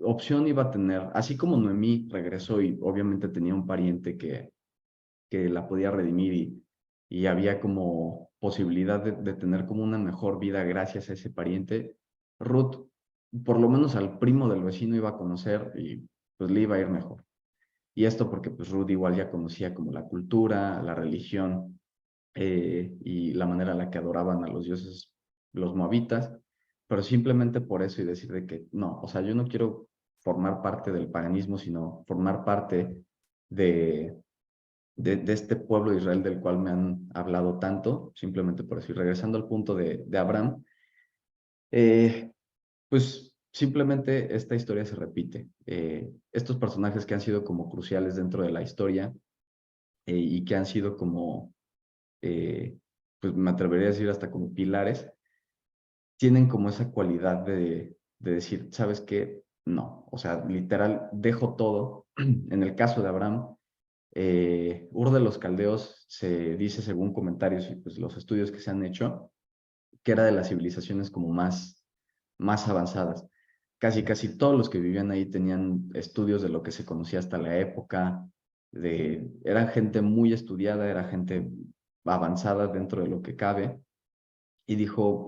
opción iba a tener, así como Noemí regresó y obviamente tenía un pariente que la podía redimir y había como posibilidad de tener como una mejor vida gracias a ese pariente, Ruth, por lo menos al primo del vecino iba a conocer y pues le iba a ir mejor. Y esto porque pues Ruth igual ya conocía como la cultura, la religión y la manera en la que adoraban a los dioses, los moabitas, pero simplemente por eso y decir de que no, o sea, yo no quiero formar parte del paganismo, sino formar parte de, de este pueblo de Israel del cual me han hablado tanto, simplemente por eso. Y regresando al punto de Abraham, eh, pues simplemente esta historia se repite. Estos personajes que han sido como cruciales dentro de la historia y que han sido como, pues me atrevería a decir hasta como pilares, tienen como esa cualidad de decir, ¿sabes qué? No, o sea, literal, dejo todo. En el caso de Abraham, Ur de los Caldeos se dice, según comentarios y pues los estudios que se han hecho, que era de las civilizaciones como más avanzadas. Casi todos los que vivían ahí tenían estudios de lo que se conocía hasta la época, era gente muy estudiada, era gente avanzada dentro de lo que cabe, y dijo,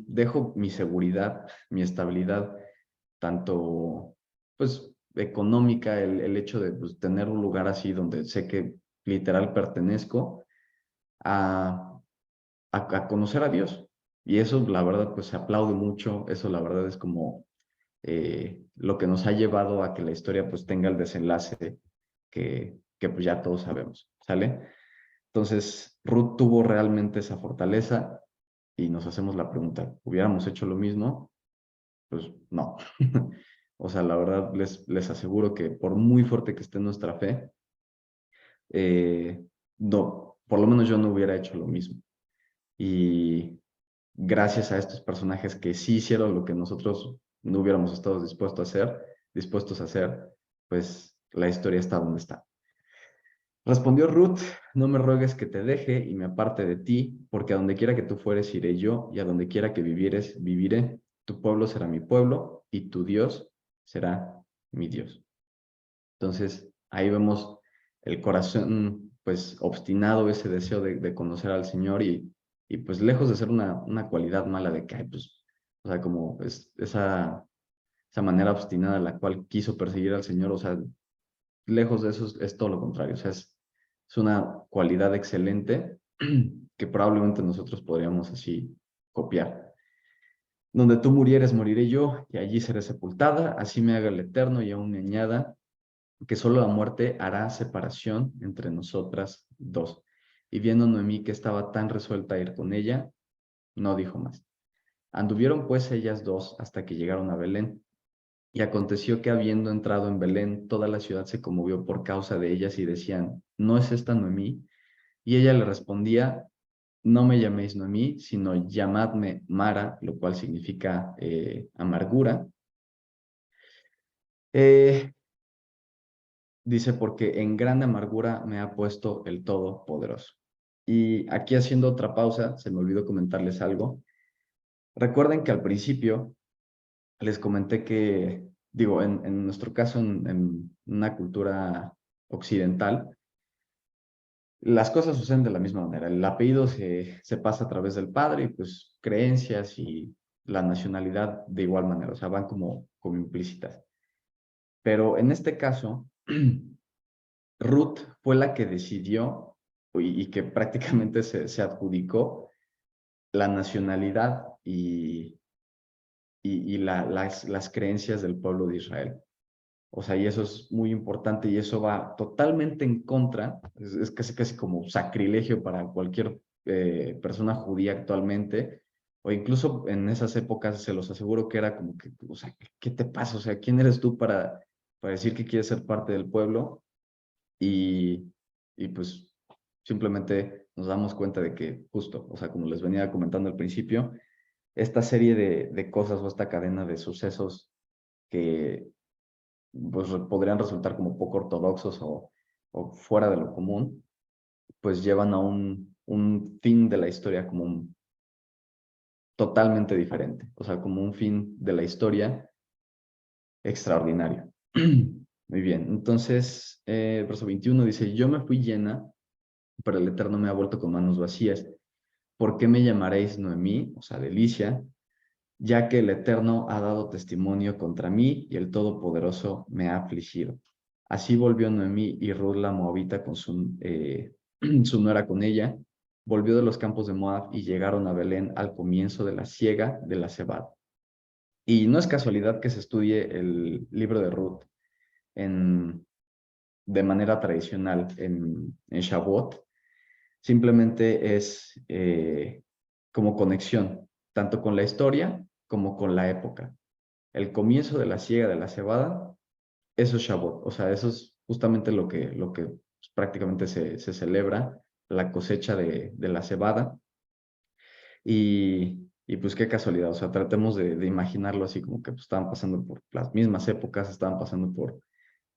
dejo mi seguridad, mi estabilidad, tanto pues económica, el hecho de pues, tener un lugar así donde sé que literal pertenezco, a, a conocer a Dios. Y eso, la verdad, pues se aplaude mucho, eso la verdad es como lo que nos ha llevado a que la historia pues tenga el desenlace que pues ya todos sabemos, ¿sale? Entonces, Ruth tuvo realmente esa fortaleza y nos hacemos la pregunta, ¿hubiéramos hecho lo mismo? Pues no. O sea, la verdad les aseguro que por muy fuerte que esté nuestra fe, no, por lo menos yo no hubiera hecho lo mismo. Y gracias a estos personajes que sí hicieron lo que nosotros no hubiéramos estado dispuestos a hacer, pues la historia está donde está. Respondió Ruth, no me ruegues que te deje y me aparte de ti, porque a donde quiera que tú fueres iré yo, y a donde quiera que vivieres viviré. Tu pueblo será mi pueblo, y tu Dios será mi Dios. Entonces, ahí vemos el corazón, pues, obstinado, ese deseo de conocer al Señor y, pues, lejos de ser una cualidad mala de que, ay, pues, o sea, como esa manera obstinada la cual quiso perseguir al Señor, o sea, lejos de eso es todo lo contrario, o sea, es una cualidad excelente que probablemente nosotros podríamos así copiar. Donde tú murieres, moriré yo, y allí seré sepultada, así me haga el Eterno y aún me añada que solo la muerte hará separación entre nosotras dos. Y viendo Noemí que estaba tan resuelta a ir con ella, no dijo más. Anduvieron pues ellas dos hasta que llegaron a Belén. Y aconteció que habiendo entrado en Belén, toda la ciudad se conmovió por causa de ellas y decían, ¿no es esta Noemí? Y ella le respondía, no me llaméis Noemí, sino llamadme Mara, lo cual significa amargura. Eh, Dice, porque en gran amargura me ha puesto el Todopoderoso. Y aquí haciendo otra pausa, se me olvidó comentarles algo. Recuerden que al principio les comenté que, digo, en nuestro caso, en una cultura occidental, las cosas suceden de la misma manera. El apellido se pasa a través del padre y pues creencias y la nacionalidad de igual manera, o sea, van como implícitas. Pero en este caso, Ruth fue la que decidió y que prácticamente se adjudicó la nacionalidad y las creencias del pueblo de Israel. O sea, y eso es muy importante y eso va totalmente en contra, es casi como sacrilegio para cualquier persona judía actualmente, o incluso en esas épocas se los aseguro que era como que, o sea, ¿qué te pasa? O sea, ¿quién eres tú para decir que quieres ser parte del pueblo? Y pues simplemente nos damos cuenta de que justo, o sea, como les venía comentando al principio, esta serie de cosas o esta cadena de sucesos que pues podrían resultar como poco ortodoxos o fuera de lo común, pues llevan a un fin de la historia como totalmente diferente, o sea, como un fin de la historia extraordinario. Muy bien, entonces, verso 21 dice, yo me fui llena, pero el Eterno me ha vuelto con manos vacías. ¿Por qué me llamaréis Noemí? O sea, delicia, ya que el Eterno ha dado testimonio contra mí y el Todopoderoso me ha afligido. Así volvió Noemí y Ruth la Moabita con su nuera con ella, volvió de los campos de Moab y llegaron a Belén al comienzo de la siega de la cebada. Y no es casualidad que se estudie el libro de Ruth de manera tradicional en Shavuot. Simplemente es como conexión, tanto con la historia como con la época. El comienzo de la siega de la cebada, eso es Shavuot. O sea, eso es justamente lo que pues, prácticamente se celebra, la cosecha de la cebada. Y pues qué casualidad, o sea, tratemos de imaginarlo así como que pues, estaban pasando por las mismas épocas, estaban pasando por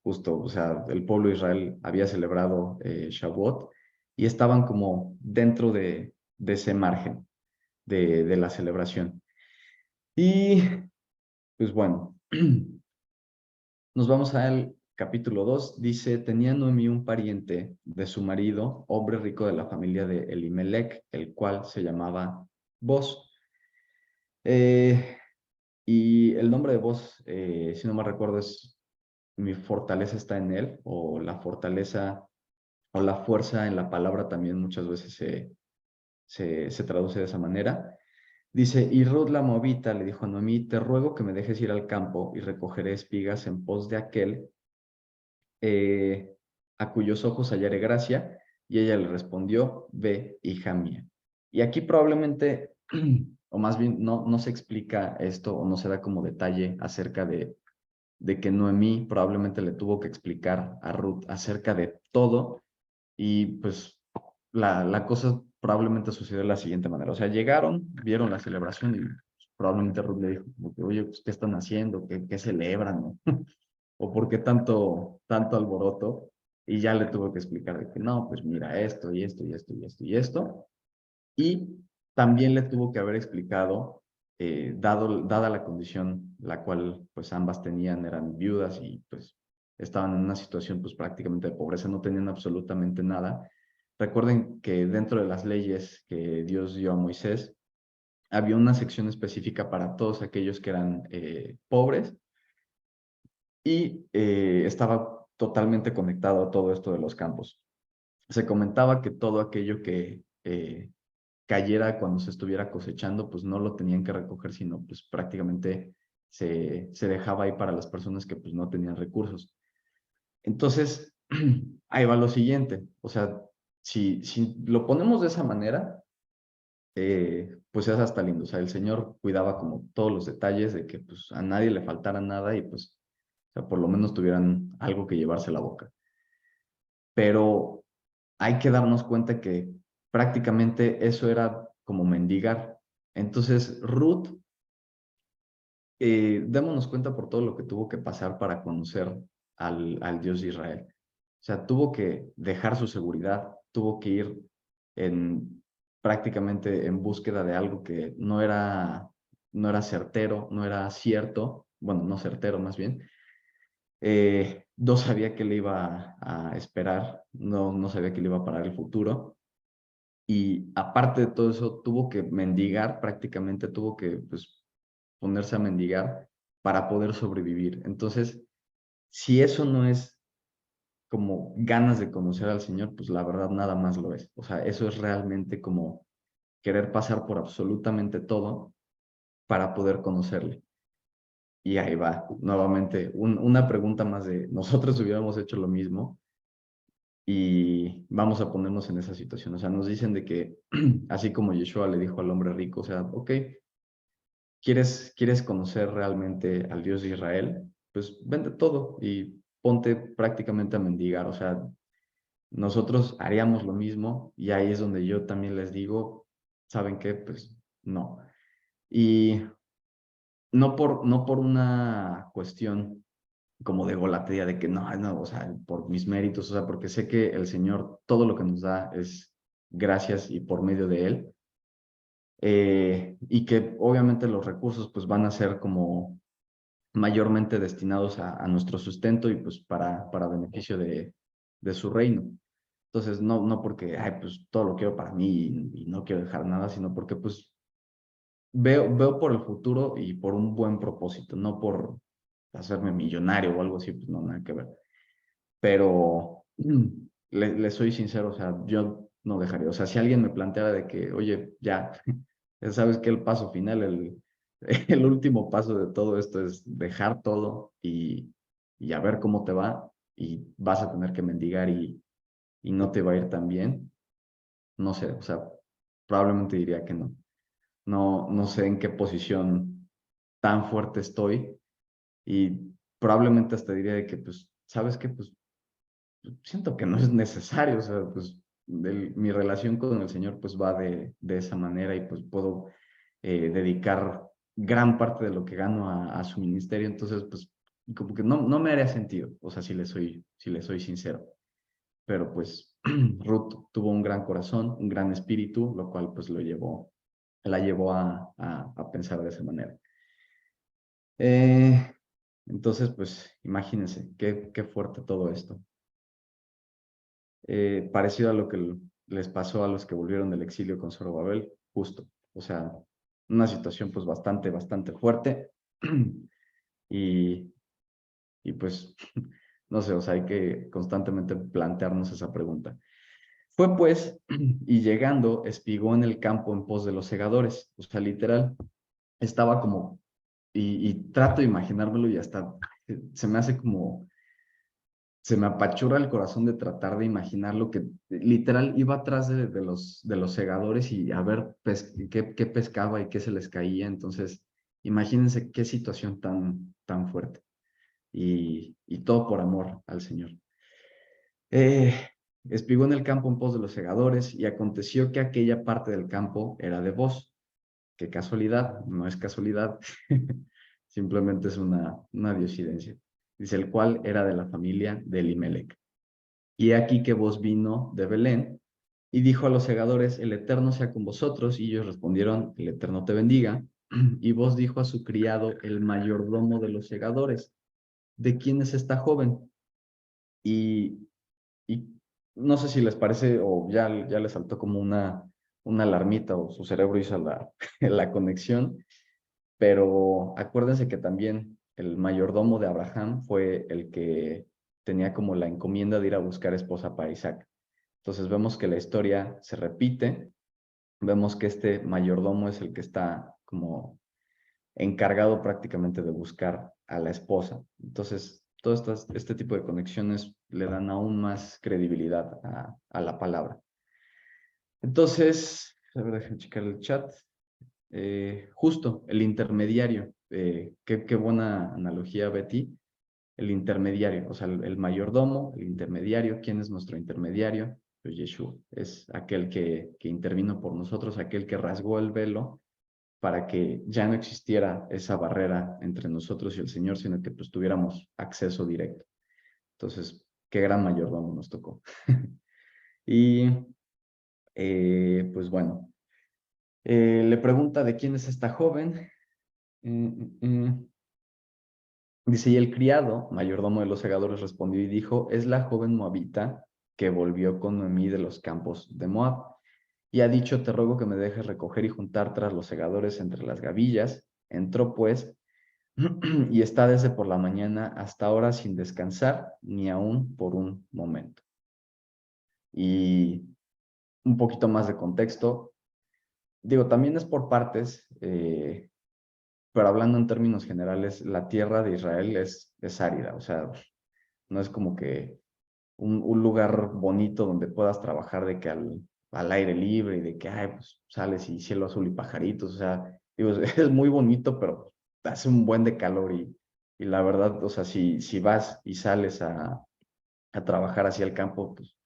justo, o sea, el pueblo de Israel había celebrado Shavuot y estaban como dentro de ese margen de la celebración. Y pues bueno, nos vamos al capítulo 2. Dice, tenía Noemí un pariente de su marido, hombre rico de la familia de Elimelech, el cual se llamaba Boz. Y el nombre de Boz, si no me recuerdo, es mi fortaleza está en él, o la fortaleza o la fuerza en la palabra también muchas veces se traduce de esa manera. Dice, y Ruth la Moabita le dijo a Noemí, te ruego que me dejes ir al campo y recogeré espigas en pos de aquel a cuyos ojos hallaré gracia. Y ella le respondió, ve, hija mía. Y aquí probablemente, o más bien no se explica esto o no se da como detalle acerca de que Noemí probablemente le tuvo que explicar a Ruth acerca de todo y pues la cosa probablemente sucedió de la siguiente manera. O sea, llegaron, vieron la celebración y probablemente Ruth le dijo, como que, oye, pues, ¿qué están haciendo? ¿Qué celebran? ¿No? ¿O por qué tanto alboroto? Y ya le tuvo que explicar de que no, pues mira esto y esto y esto y esto y esto. Y también le tuvo que haber explicado, dada la condición la cual pues ambas tenían, eran viudas y pues estaban en una situación pues prácticamente de pobreza, no tenían absolutamente nada. Recuerden que dentro de las leyes que Dios dio a Moisés, había una sección específica para todos aquellos que eran pobres y estaba totalmente conectado a todo esto de los campos. Se comentaba que todo aquello que cayera cuando se estuviera cosechando, pues no lo tenían que recoger, sino pues prácticamente se dejaba ahí para las personas que pues no tenían recursos. Entonces, ahí va lo siguiente, o sea, si lo ponemos de esa manera, pues es hasta lindo, o sea, el Señor cuidaba como todos los detalles de que pues a nadie le faltara nada y pues, o sea, por lo menos tuvieran algo que llevarse a la boca. Pero hay que darnos cuenta que prácticamente eso era como mendigar. Entonces, Ruth, démonos cuenta por todo lo que tuvo que pasar para conocer al Dios de Israel. O sea, tuvo que dejar su seguridad, tuvo que ir prácticamente en búsqueda de algo que no era certero, no era cierto, bueno, no certero más bien. No sabía que le iba a esperar, no sabía que le iba a parar el futuro. Y aparte de todo eso, tuvo que mendigar, prácticamente tuvo que pues, ponerse a mendigar para poder sobrevivir. Entonces, si eso no es como ganas de conocer al Señor, pues la verdad nada más lo es. O sea, eso es realmente como querer pasar por absolutamente todo para poder conocerle. Y ahí va, nuevamente, una pregunta más de, nosotros hubiéramos hecho lo mismo y vamos a ponernos en esa situación. O sea, nos dicen de que, así como Yeshua le dijo al hombre rico, o sea, ok, ¿quieres conocer realmente al Dios de Israel? Pues vende todo y ponte prácticamente a mendigar. O sea, nosotros haríamos lo mismo y ahí es donde yo también les digo, ¿saben qué? Pues no. Y no por una cuestión como de golatría, de que no, o sea, por mis méritos, o sea, porque sé que el Señor todo lo que nos da es gracias y por medio de Él, y que obviamente los recursos pues van a ser como mayormente destinados a nuestro sustento y pues para beneficio de su reino. Entonces, no porque, ay, pues todo lo quiero para mí y no quiero dejar nada, sino porque pues veo por el futuro y por un buen propósito, no por hacerme millonario o algo así, pues no, nada que ver. Pero le soy sincero, o sea, yo no dejaría. O sea, si alguien me planteara de que, oye, ya, sabes que el paso final, el último paso de todo esto es dejar todo y a ver cómo te va y vas a tener que mendigar y no te va a ir tan bien, no sé, o sea, probablemente diría que no. No, no sé en qué posición tan fuerte estoy y probablemente hasta diría de que, pues, ¿sabes qué? Pues siento que no es necesario, o sea, pues mi relación con el Señor pues va de esa manera y pues puedo dedicar gran parte de lo que gano a su ministerio, entonces pues como que no me haría sentido, o sea, si le soy sincero, pero pues Ruth tuvo un gran corazón, un gran espíritu, lo cual pues la llevó a pensar de esa manera. Eh, entonces pues imagínense, qué fuerte todo esto. Parecido a lo que les pasó a los que volvieron del exilio con Zorobabel, justo. O sea, una situación pues bastante fuerte. y, y pues, no sé, o sea, hay que constantemente plantearnos esa pregunta. Fue pues, y llegando, espigó en el campo en pos de los segadores. O sea, literal, estaba como, y trato de imaginármelo y hasta se me hace como se me apachurra el corazón de tratar de imaginar lo que literal iba atrás de los segadores y a ver qué pescaba y qué se les caía. Entonces, imagínense qué situación tan fuerte. Y todo por amor al Señor. Eh, espigó en el campo en pos de los segadores y aconteció que aquella parte del campo era de vos. Qué casualidad, no es casualidad, simplemente es una diosidencia. Dice, el cual era de la familia de Elimelech. Y he aquí que vos vino de Belén y dijo a los segadores, el Eterno sea con vosotros. Y ellos respondieron, el Eterno te bendiga. Y vos dijo a su criado, el mayordomo de los segadores, ¿de quién es esta joven? Y, y no sé si les parece o ya les saltó como una alarmita o su cerebro hizo la conexión, pero acuérdense que también el mayordomo de Abraham fue el que tenía como la encomienda de ir a buscar esposa para Isaac. Entonces vemos que la historia se repite, vemos que este mayordomo es el que está como encargado prácticamente de buscar a la esposa. Entonces, todo este tipo de conexiones le dan aún más credibilidad a la palabra. Entonces, a ver, déjenme checar el chat. Justo, el intermediario. Qué buena analogía, Betty. El intermediario, o sea, el mayordomo, el intermediario. ¿Quién es nuestro intermediario? Pues Yeshua. Es aquel que intervino por nosotros, aquel que rasgó el velo para que ya no existiera esa barrera entre nosotros y el Señor, sino que pues tuviéramos acceso directo. Entonces, qué gran mayordomo nos tocó. Y pues bueno, le pregunta de quién es esta joven. Dice, y el criado, mayordomo de los segadores, respondió y dijo, es la joven moabita que volvió con Noemí de los campos de Moab. Y ha dicho, te ruego que me dejes recoger y juntar tras los segadores entre las gavillas. Entró pues y está desde por la mañana hasta ahora sin descansar, ni aún por un momento. Y un poquito más de contexto, digo, también es por partes, pero hablando en términos generales, la tierra de Israel es árida, o sea, no es como que un lugar bonito donde puedas trabajar de que al aire libre y de que ay, pues, sales y cielo azul y pajaritos, o sea, digo, es muy bonito, pero hace un buen de calor y la verdad, o sea, si vas y sales a trabajar hacia el campo, pues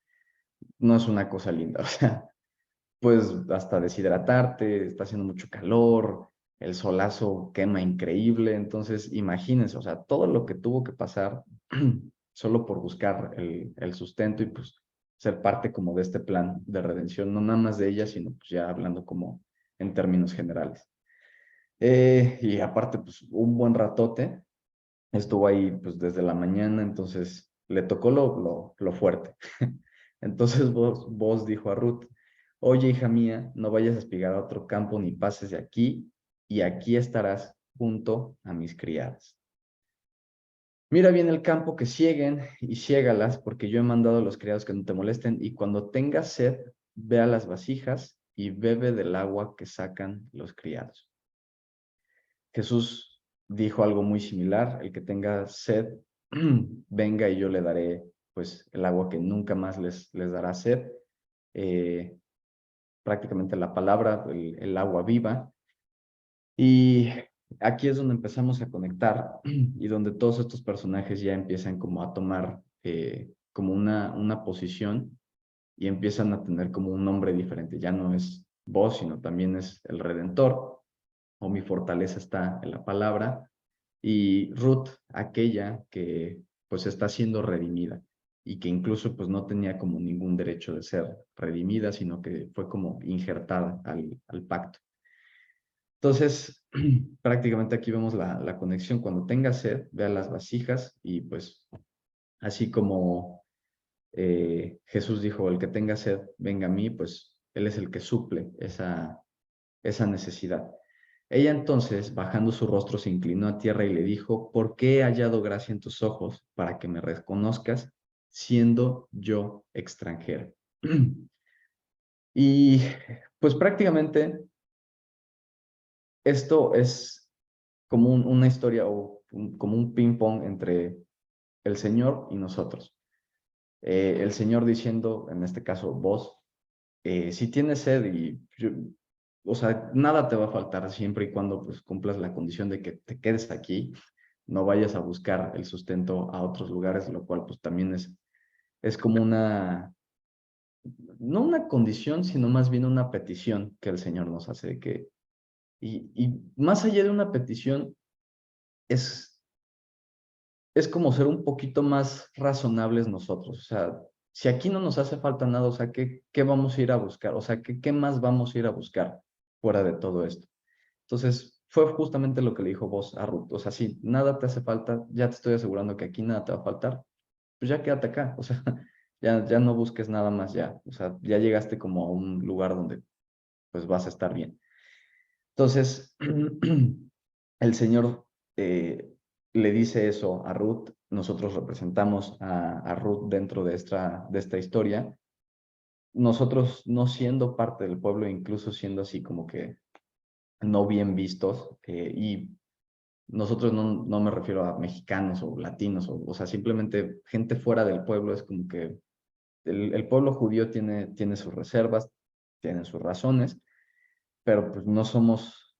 no es una cosa linda, o sea, pues hasta deshidratarte, está haciendo mucho calor, el solazo quema increíble, entonces imagínense, o sea, todo lo que tuvo que pasar solo por buscar el sustento y pues ser parte como de este plan de redención, no nada más de ella, sino pues ya hablando como en términos generales. Y aparte, pues un buen ratote, estuvo ahí pues desde la mañana, entonces le tocó lo fuerte. Entonces vos dijo a Ruth, oye hija mía, no vayas a espigar a otro campo ni pases de aquí, y aquí estarás junto a mis criadas. Mira bien el campo que sieguen y siégalas, porque yo he mandado a los criados que no te molesten, y cuando tengas sed, ve a las vasijas y bebe del agua que sacan los criados. Jesús dijo algo muy similar: el que tenga sed, venga y yo le daré pues el agua que nunca más les dará sed. Prácticamente la palabra, el agua viva. Y aquí es donde empezamos a conectar y donde todos estos personajes ya empiezan como a tomar como una posición y empiezan a tener como un nombre diferente. Ya no es vos, sino también es el Redentor, o mi fortaleza está en la palabra, y Ruth, aquella que pues está siendo redimida y que incluso pues no tenía como ningún derecho de ser redimida, sino que fue como injertada al pacto. Entonces, prácticamente aquí vemos la conexión. Cuando tenga sed, vea las vasijas y pues así como Jesús dijo: el que tenga sed, venga a mí, pues Él es el que suple esa necesidad. Ella entonces, bajando su rostro, se inclinó a tierra y le dijo: ¿por qué he hallado gracia en tus ojos para que me reconozcas, siendo yo extranjera? Y pues prácticamente esto es como una historia o como un ping-pong entre el Señor y nosotros. El Señor diciendo, en este caso vos, si tienes sed o sea, nada te va a faltar siempre y cuando pues cumplas la condición de que te quedes aquí, no vayas a buscar el sustento a otros lugares, lo cual pues también es como no una condición, sino más bien una petición que el Señor nos hace de que, y más allá de una petición, es, es como ser un poquito más razonables nosotros. O sea, si aquí no nos hace falta nada, o sea, ¿qué vamos a ir a buscar? O sea, ¿qué más vamos a ir a buscar fuera de todo esto? Entonces, fue justamente lo que le dijo vos a Ruth. O sea, si nada te hace falta, ya te estoy asegurando que aquí nada te va a faltar, pues ya quédate acá. O sea, ya no busques nada más ya. O sea, ya llegaste como a un lugar donde pues vas a estar bien. Entonces, el Señor le dice eso a Ruth. Nosotros representamos a Ruth dentro de esta historia. Nosotros no siendo parte del pueblo, incluso siendo así como que no bien vistos, y nosotros no me refiero a mexicanos o latinos, o sea, simplemente gente fuera del pueblo. Es como que el pueblo judío tiene sus reservas, tiene sus razones, pero pues no somos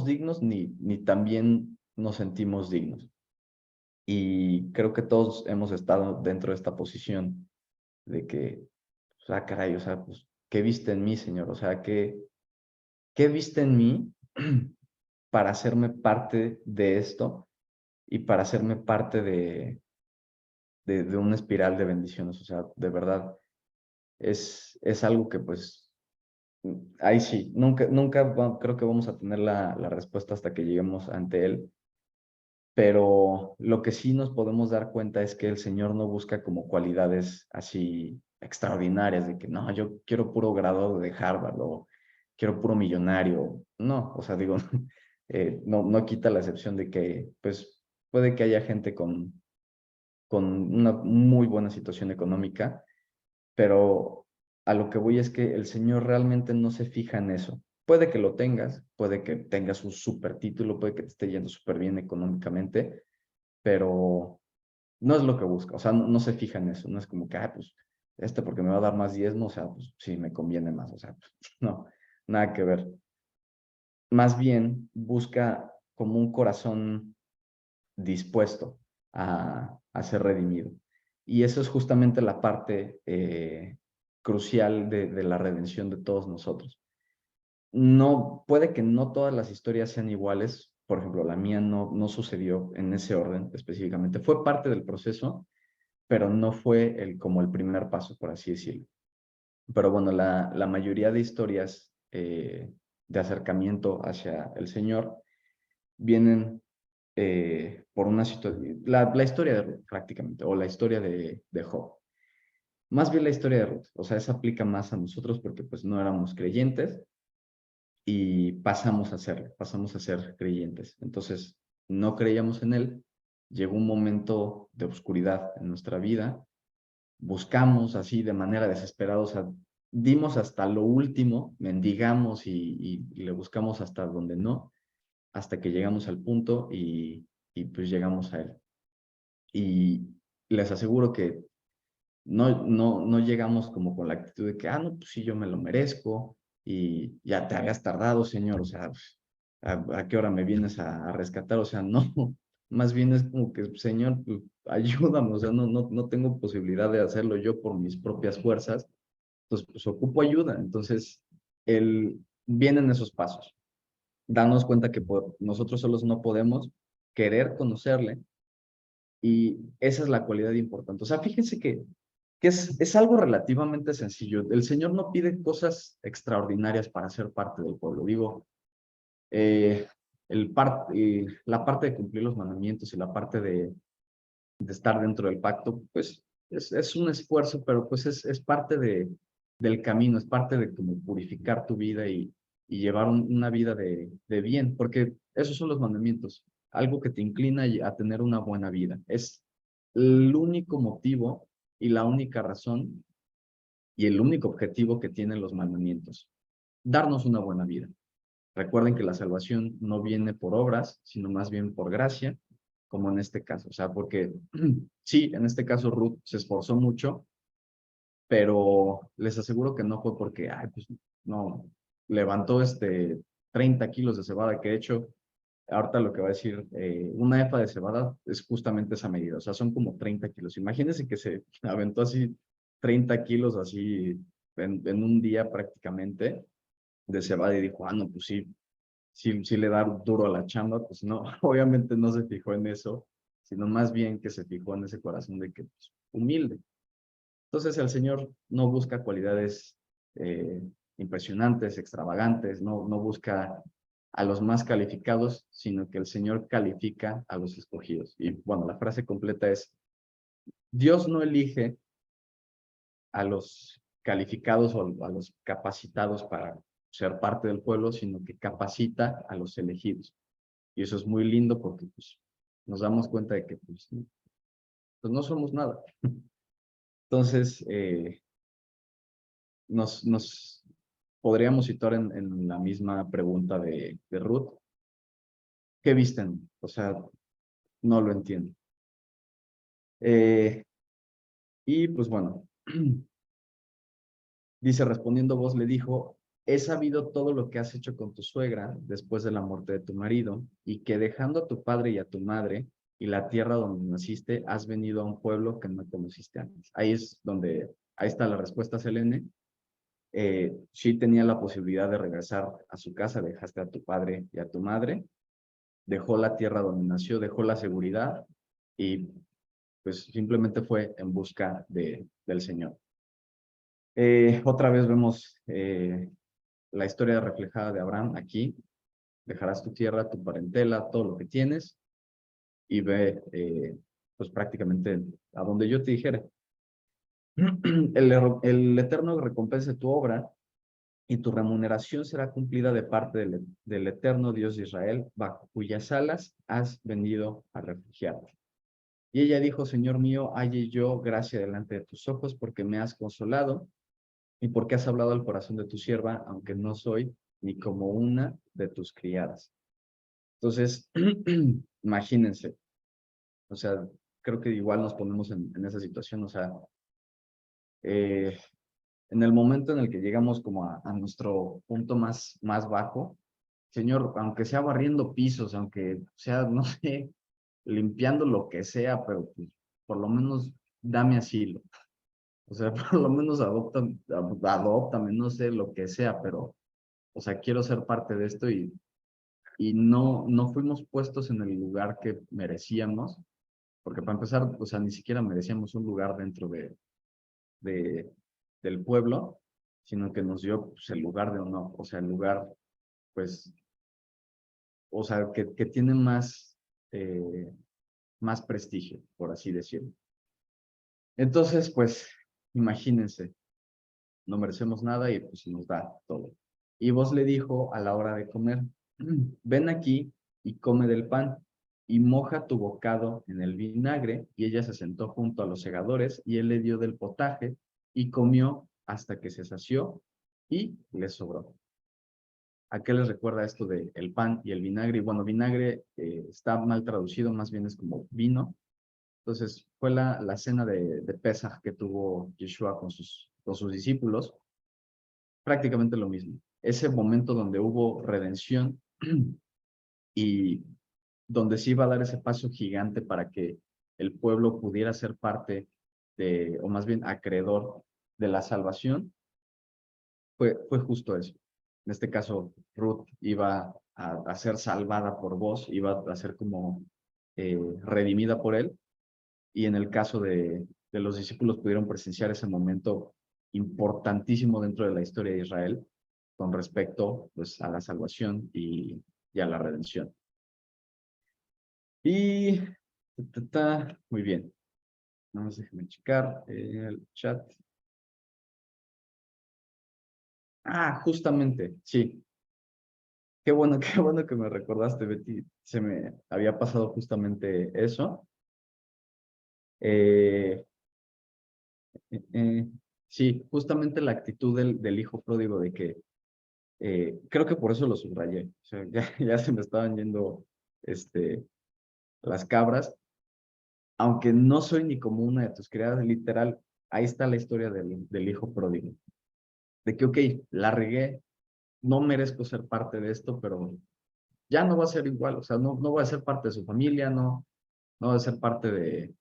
dignos ni también nos sentimos dignos. Y creo que todos hemos estado dentro de esta posición de que, o sea, caray, o sea, pues, ¿qué viste en mí, Señor? O sea, ¿qué viste en mí para hacerme parte de esto y para hacerme parte de una espiral de bendiciones? O sea, de verdad, es algo que pues, ahí sí, creo que vamos a tener la respuesta hasta que lleguemos ante Él. Pero lo que sí nos podemos dar cuenta es que el Señor no busca como cualidades así extraordinarias, de que no, yo quiero puro graduado de Harvard o quiero puro millonario. No, o sea, digo, no quita la excepción de que, pues, puede que haya gente con una muy buena situación económica, pero a lo que voy es que el Señor realmente no se fija en eso. Puede que lo tengas, puede que tengas un súper título, puede que te esté yendo súper bien económicamente, pero no es lo que busca. O sea, no se fija en eso. No es como que, pues, porque me va a dar más diezmo, o sea, pues sí, me conviene más. O sea, pues, no, nada que ver. Más bien busca como un corazón dispuesto a ser redimido. Y eso es justamente la parte crucial de la redención de todos nosotros. No, puede que no todas las historias sean iguales. Por ejemplo, la mía no sucedió en ese orden específicamente. Fue parte del proceso, pero no fue como el primer paso, por así decirlo. Pero bueno, la mayoría de historias de acercamiento hacia el Señor vienen por una situación, la historia de Ruth prácticamente, o la historia de Job. Más bien la historia de Ruth, o sea, esa aplica más a nosotros porque pues no éramos creyentes y pasamos a ser creyentes. Entonces, no creíamos en él, llegó un momento de oscuridad en nuestra vida buscamos así de manera desesperada, o sea, dimos hasta lo último, mendigamos y le buscamos hasta donde no, hasta que llegamos al punto y pues llegamos a él. Y les aseguro que no llegamos como con la actitud de que, no, pues sí, yo me lo merezco y ya te habías tardado, señor, o sea, ¿a qué hora me vienes a rescatar? O sea, no, más bien es como que, señor, pues, ayúdame, o sea, no tengo posibilidad de hacerlo yo por mis propias fuerzas, entonces, pues ocupo ayuda. Entonces, vienen esos pasos, darnos cuenta que nosotros solos no podemos, querer conocerle, y esa es la cualidad importante. O sea, fíjense que es algo relativamente sencillo. El Señor no pide cosas extraordinarias para ser parte del pueblo. Digo, eh, la parte de cumplir los mandamientos y la parte de estar dentro del pacto, pues es un esfuerzo, pero pues es parte del camino, es parte de como purificar tu vida y llevar una vida de bien, porque esos son los mandamientos, algo que te inclina a tener una buena vida. Es el único motivo y la única razón y el único objetivo que tienen los mandamientos, darnos una buena vida. Recuerden que la salvación no viene por obras, sino más bien por gracia, como en este caso. O sea, porque sí, en este caso Ruth se esforzó mucho, pero les aseguro que no fue porque, pues no, levantó 30 kilos de cebada, que de hecho, ahorita lo que va a decir, una efa de cebada es justamente esa medida, o sea, son como 30 kilos. Imagínense que se aventó así 30 kilos así en un día prácticamente de cebada y dijo, no, pues sí, sí le da duro a la chamba, pues no, obviamente no se fijó en eso, sino más bien que se fijó en ese corazón de que, pues, humilde. Entonces el Señor no busca cualidades eh, impresionantes, extravagantes, no busca a los más calificados, sino que el Señor califica a los escogidos. Y bueno, la frase completa es, Dios no elige a los calificados o a los capacitados para ser parte del pueblo, sino que capacita a los elegidos. Y eso es muy lindo porque pues, nos damos cuenta de que pues no somos nada. Entonces, nos podríamos situar en la misma pregunta de Ruth. ¿Qué visten? O sea, no lo entiendo. Y pues bueno, dice, respondiendo vos le dijo, he sabido todo lo que has hecho con tu suegra después de la muerte de tu marido, y que dejando a tu padre y a tu madre y la tierra donde naciste, has venido a un pueblo que no conociste antes. Ahí está la respuesta, Selene. Sí tenía la posibilidad de regresar a su casa, dejaste a tu padre y a tu madre, dejó la tierra donde nació, dejó la seguridad y pues simplemente fue en busca del Señor. Otra vez vemos la historia reflejada de Abraham aquí. Dejarás tu tierra, tu parentela, todo lo que tienes y ve pues prácticamente a donde yo te dijera. El Eterno recompense tu obra y tu remuneración será cumplida de parte del Eterno Dios de Israel, bajo cuyas alas has venido a refugiarte. Y ella dijo, Señor mío, halle yo gracia delante de tus ojos, porque me has consolado y porque has hablado al corazón de tu sierva, aunque no soy ni como una de tus criadas. Entonces, imagínense, o sea, creo que igual nos ponemos en esa situación, o sea, eh, en el momento en el que llegamos como a nuestro punto más bajo, Señor, aunque sea barriendo pisos, aunque sea, no sé, limpiando lo que sea, pero pues, por lo menos dame asilo. O sea, por lo menos adóptame, no sé, lo que sea, pero, o sea, quiero ser parte de esto y no fuimos puestos en el lugar que merecíamos, porque para empezar, o sea, ni siquiera merecíamos un lugar dentro de, del pueblo, sino que nos dio pues, el lugar de honor, o sea, el lugar, pues, o sea, que tiene más prestigio, por así decirlo. Entonces, pues, imagínense, no merecemos nada y pues nos da todo. Y vos le dijo a la hora de comer, ven aquí y come del pan. y moja tu bocado en el vinagre, y ella se sentó junto a los segadores, y él le dio del potaje, y comió hasta que se sació, y le sobró. ¿A qué les recuerda esto de el pan y el vinagre? Y bueno, vinagre está mal traducido, más bien es como vino. Entonces, fue la cena de Pesaj que tuvo Yeshua con sus discípulos, prácticamente lo mismo. Ese momento donde hubo redención y donde se iba a dar ese paso gigante para que el pueblo pudiera ser parte de, o más bien acreedor de la salvación, fue justo eso. En este caso, Ruth iba a ser salvada por vos, iba a ser como redimida por él, y en el caso de los discípulos pudieron presenciar ese momento importantísimo dentro de la historia de Israel con respecto pues, a la salvación y a la redención. Y muy bien. Vamos, déjame checar el chat. Ah, justamente, sí. Qué bueno que me recordaste, Betty. Se me había pasado justamente eso. Eh, eh, sí, justamente la actitud del hijo pródigo de que creo que por eso lo subrayé. O sea, ya se me estaban yendo las cabras. Aunque no soy ni como una de tus criadas, literal, ahí está la historia del hijo pródigo. De que, ok, la regué, no merezco ser parte de esto, pero ya no va a ser igual. O sea, no voy a ser parte de su familia, no voy a ser parte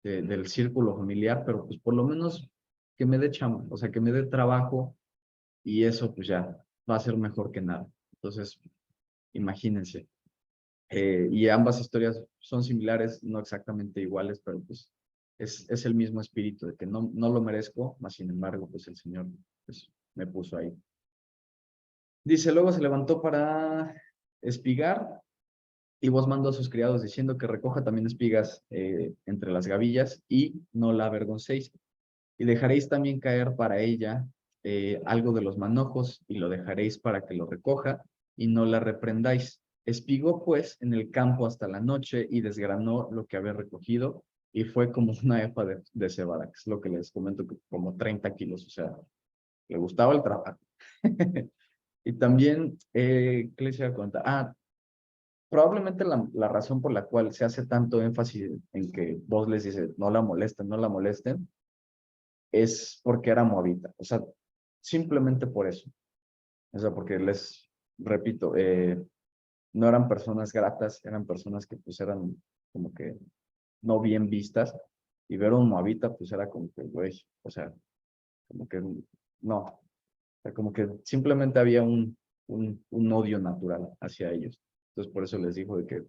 del círculo familiar, pero pues por lo menos que me dé chamba, o sea, que me dé trabajo y eso pues ya va a ser mejor que nada. Entonces, imagínense. Y ambas historias son similares, no exactamente iguales, pero pues es el mismo espíritu de que no lo merezco, mas sin embargo, pues el Señor pues, me puso ahí. Dice, luego se levantó para espigar y vos mandó a sus criados diciendo que recoja también espigas entre las gavillas y no la avergoncéis. Y dejaréis también caer para ella algo de los manojos y lo dejaréis para que lo recoja y no la reprendáis. Espigó pues en el campo hasta la noche y desgranó lo que había recogido y fue como una efa de cebada, que es lo que les comento, como 30 kilos, o sea, le gustaba el trabajo. Y también, ¿qué les iba a contar? Ah, probablemente la razón por la cual se hace tanto énfasis en que vos les dices, no la molesten, es porque era moabita. O sea, simplemente por eso. O sea, porque les repito, no eran personas gratas, eran personas que pues eran como que no bien vistas. Y ver a un moabita pues era como que, güey, o sea, como que no. O sea, como que simplemente había un odio natural hacia ellos. Entonces por eso les dijo de que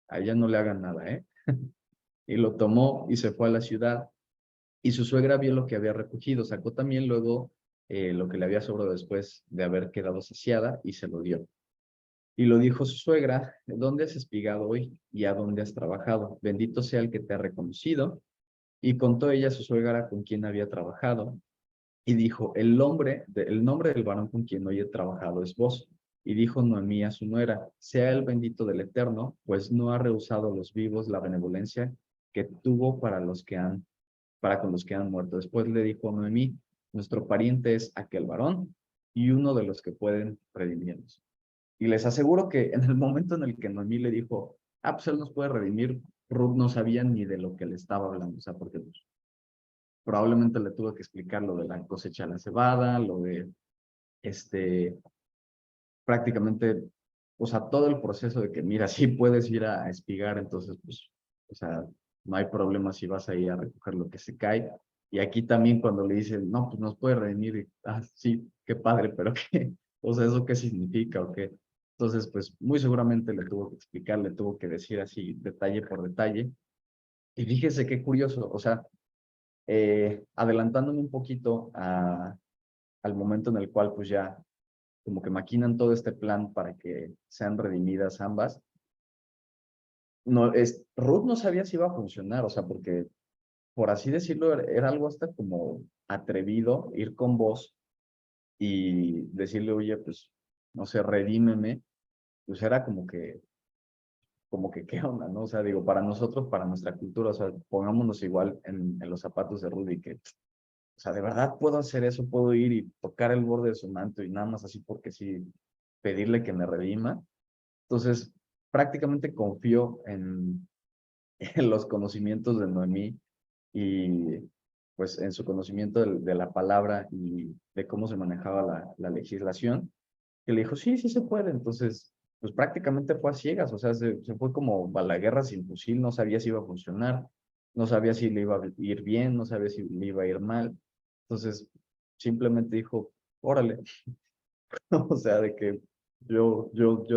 a ella no le hagan nada, ¿eh? Y lo tomó y se fue a la ciudad. Y su suegra vio lo que había recogido, sacó también luego lo que le había sobrado después de haber quedado saciada y se lo dio. Y lo dijo su suegra, ¿dónde has espigado hoy y a dónde has trabajado? Bendito sea el que te ha reconocido. Y contó ella a su suegra con quien había trabajado. Y dijo, el nombre del varón con quien hoy he trabajado es vos. Y dijo Noemí a su nuera, sea el bendito del Eterno, pues no ha rehusado a los vivos la benevolencia que tuvo para con los que han muerto. Después le dijo a Noemí, nuestro pariente es aquel varón y uno de los que pueden redimirnos. Y les aseguro que en el momento en el que Noemí le dijo, ah, pues él nos puede redimir, Ruth no sabía ni de lo que le estaba hablando, o sea, porque pues, probablemente le tuvo que explicar lo de la cosecha de la cebada, lo de, prácticamente, o sea, todo el proceso de que, mira, sí puedes ir a espigar, entonces, pues, o sea, no hay problema si vas ahí a recoger lo que se cae. Y aquí también cuando le dicen, no, pues nos puede redimir, y, ah, sí, qué padre, pero qué, o sea, ¿eso qué significa o qué? Entonces, pues, muy seguramente le tuvo que explicar, le tuvo que decir así, detalle por detalle. Y fíjese qué curioso, o sea, adelantándome un poquito al momento en el cual, pues ya como que maquinan todo este plan para que sean redimidas ambas. No, Ruth no sabía si iba a funcionar, o sea, porque, por así decirlo, era algo hasta como atrevido ir con vos y decirle, oye, pues, no sé, redímeme, pues era como que, como que qué onda, ¿no? O sea, digo, para nosotros, para nuestra cultura, o sea, pongámonos igual en los zapatos de Rudy, que, o sea, de verdad puedo hacer eso, puedo ir y tocar el borde de su manto y nada más así porque sí, pedirle que me redima. Entonces, prácticamente confío en los conocimientos de Noemí y pues en su conocimiento de la palabra y de cómo se manejaba la legislación, que le dijo, sí, sí se puede. Entonces, pues prácticamente fue a ciegas, o sea, se fue como a la guerra sin fusil, no sabía si iba a funcionar, no sabía si le iba a ir bien, no sabía si le iba a ir mal. Entonces, simplemente dijo, órale, o sea, de que yo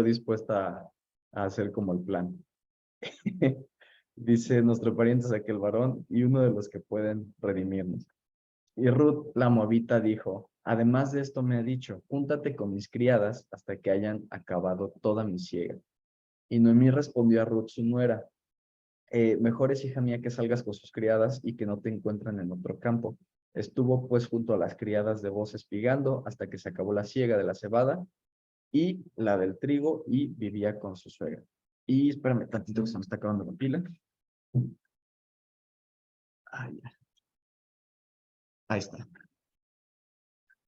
dispuesta a hacer como el plan. Dice, nuestro pariente es aquel varón y uno de los que pueden redimirnos. Y Ruth la moabita dijo, además de esto me ha dicho, júntate con mis criadas hasta que hayan acabado toda mi siega. Y Noemí respondió a Ruth su nuera, mejor es, hija mía, que salgas con sus criadas y que no te encuentren en otro campo. Estuvo pues junto a las criadas de voz espigando hasta que se acabó la siega de la cebada y la del trigo y vivía con su suegra. Y espérame tantito que se me está acabando la pila. Ay, ahí está.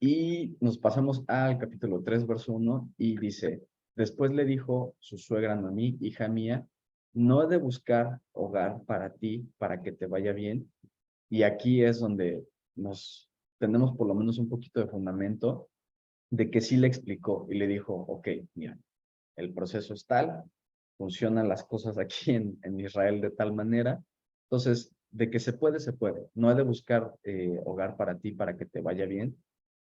Y nos pasamos al capítulo 3 verso 1 y dice, después le dijo su suegra Noemí, hija mía, no he de buscar hogar para ti, para que te vaya bien. Y aquí es donde nos tenemos por lo menos un poquito de fundamento de que sí le explicó y le dijo, ok, mira, el proceso es tal, funcionan las cosas aquí en Israel de tal manera. Entonces, de que se puede, se puede. No he de buscar hogar para ti, para que te vaya bien.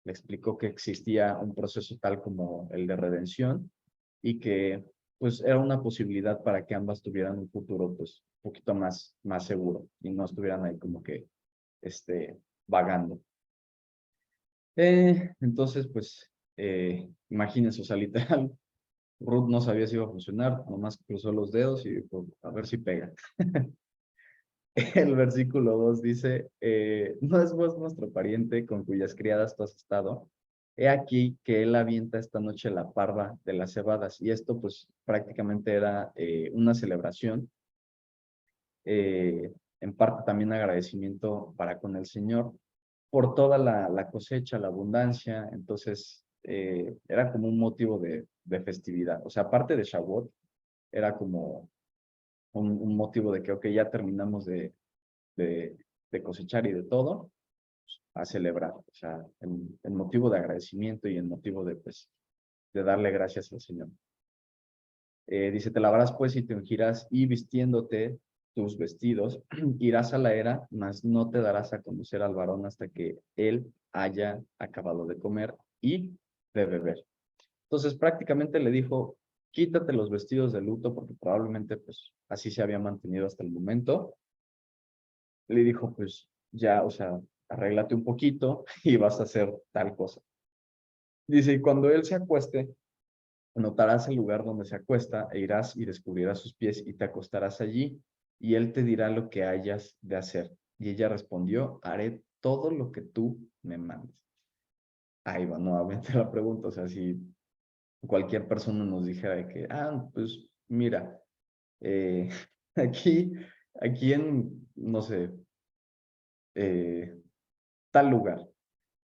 Le explicó que existía un proceso tal como el de redención y que pues era una posibilidad para que ambas tuvieran un futuro pues un poquito más seguro y no estuvieran ahí como que vagando. Entonces pues imagínense, o sea, literal, Ruth no sabía si iba a funcionar, nomás cruzó los dedos y pues, a ver si pega. El versículo 2 dice, no es vos nuestro pariente con cuyas criadas tú has estado. He aquí que él avienta esta noche la parva de las cebadas. Y esto pues prácticamente era una celebración, en parte también agradecimiento para con el Señor por toda la cosecha, la abundancia. Entonces era como un motivo de festividad. O sea, aparte de Shavuot, era como un motivo de que, ok, ya terminamos de, de cosechar y de todo, a celebrar, o sea, en motivo de agradecimiento y en motivo de, pues, de darle gracias al Señor. Dice, te lavarás pues y te ungirás y vistiéndote tus vestidos, irás a la era, mas no te darás a conocer al varón hasta que él haya acabado de comer y de beber. Entonces prácticamente le dijo, quítate los vestidos de luto porque probablemente pues así se había mantenido hasta el momento. Le dijo, pues ya, o sea, arréglate un poquito y vas a hacer tal cosa. Dice, y cuando él se acueste, notarás el lugar donde se acuesta e irás y descubrirás sus pies y te acostarás allí y él te dirá lo que hayas de hacer. Y ella respondió, haré todo lo que tú me mandes. Ahí va nuevamente la pregunta, o sea, si cualquier persona nos dijera de que, pues mira, eh, aquí, aquí en, no sé, eh, tal lugar,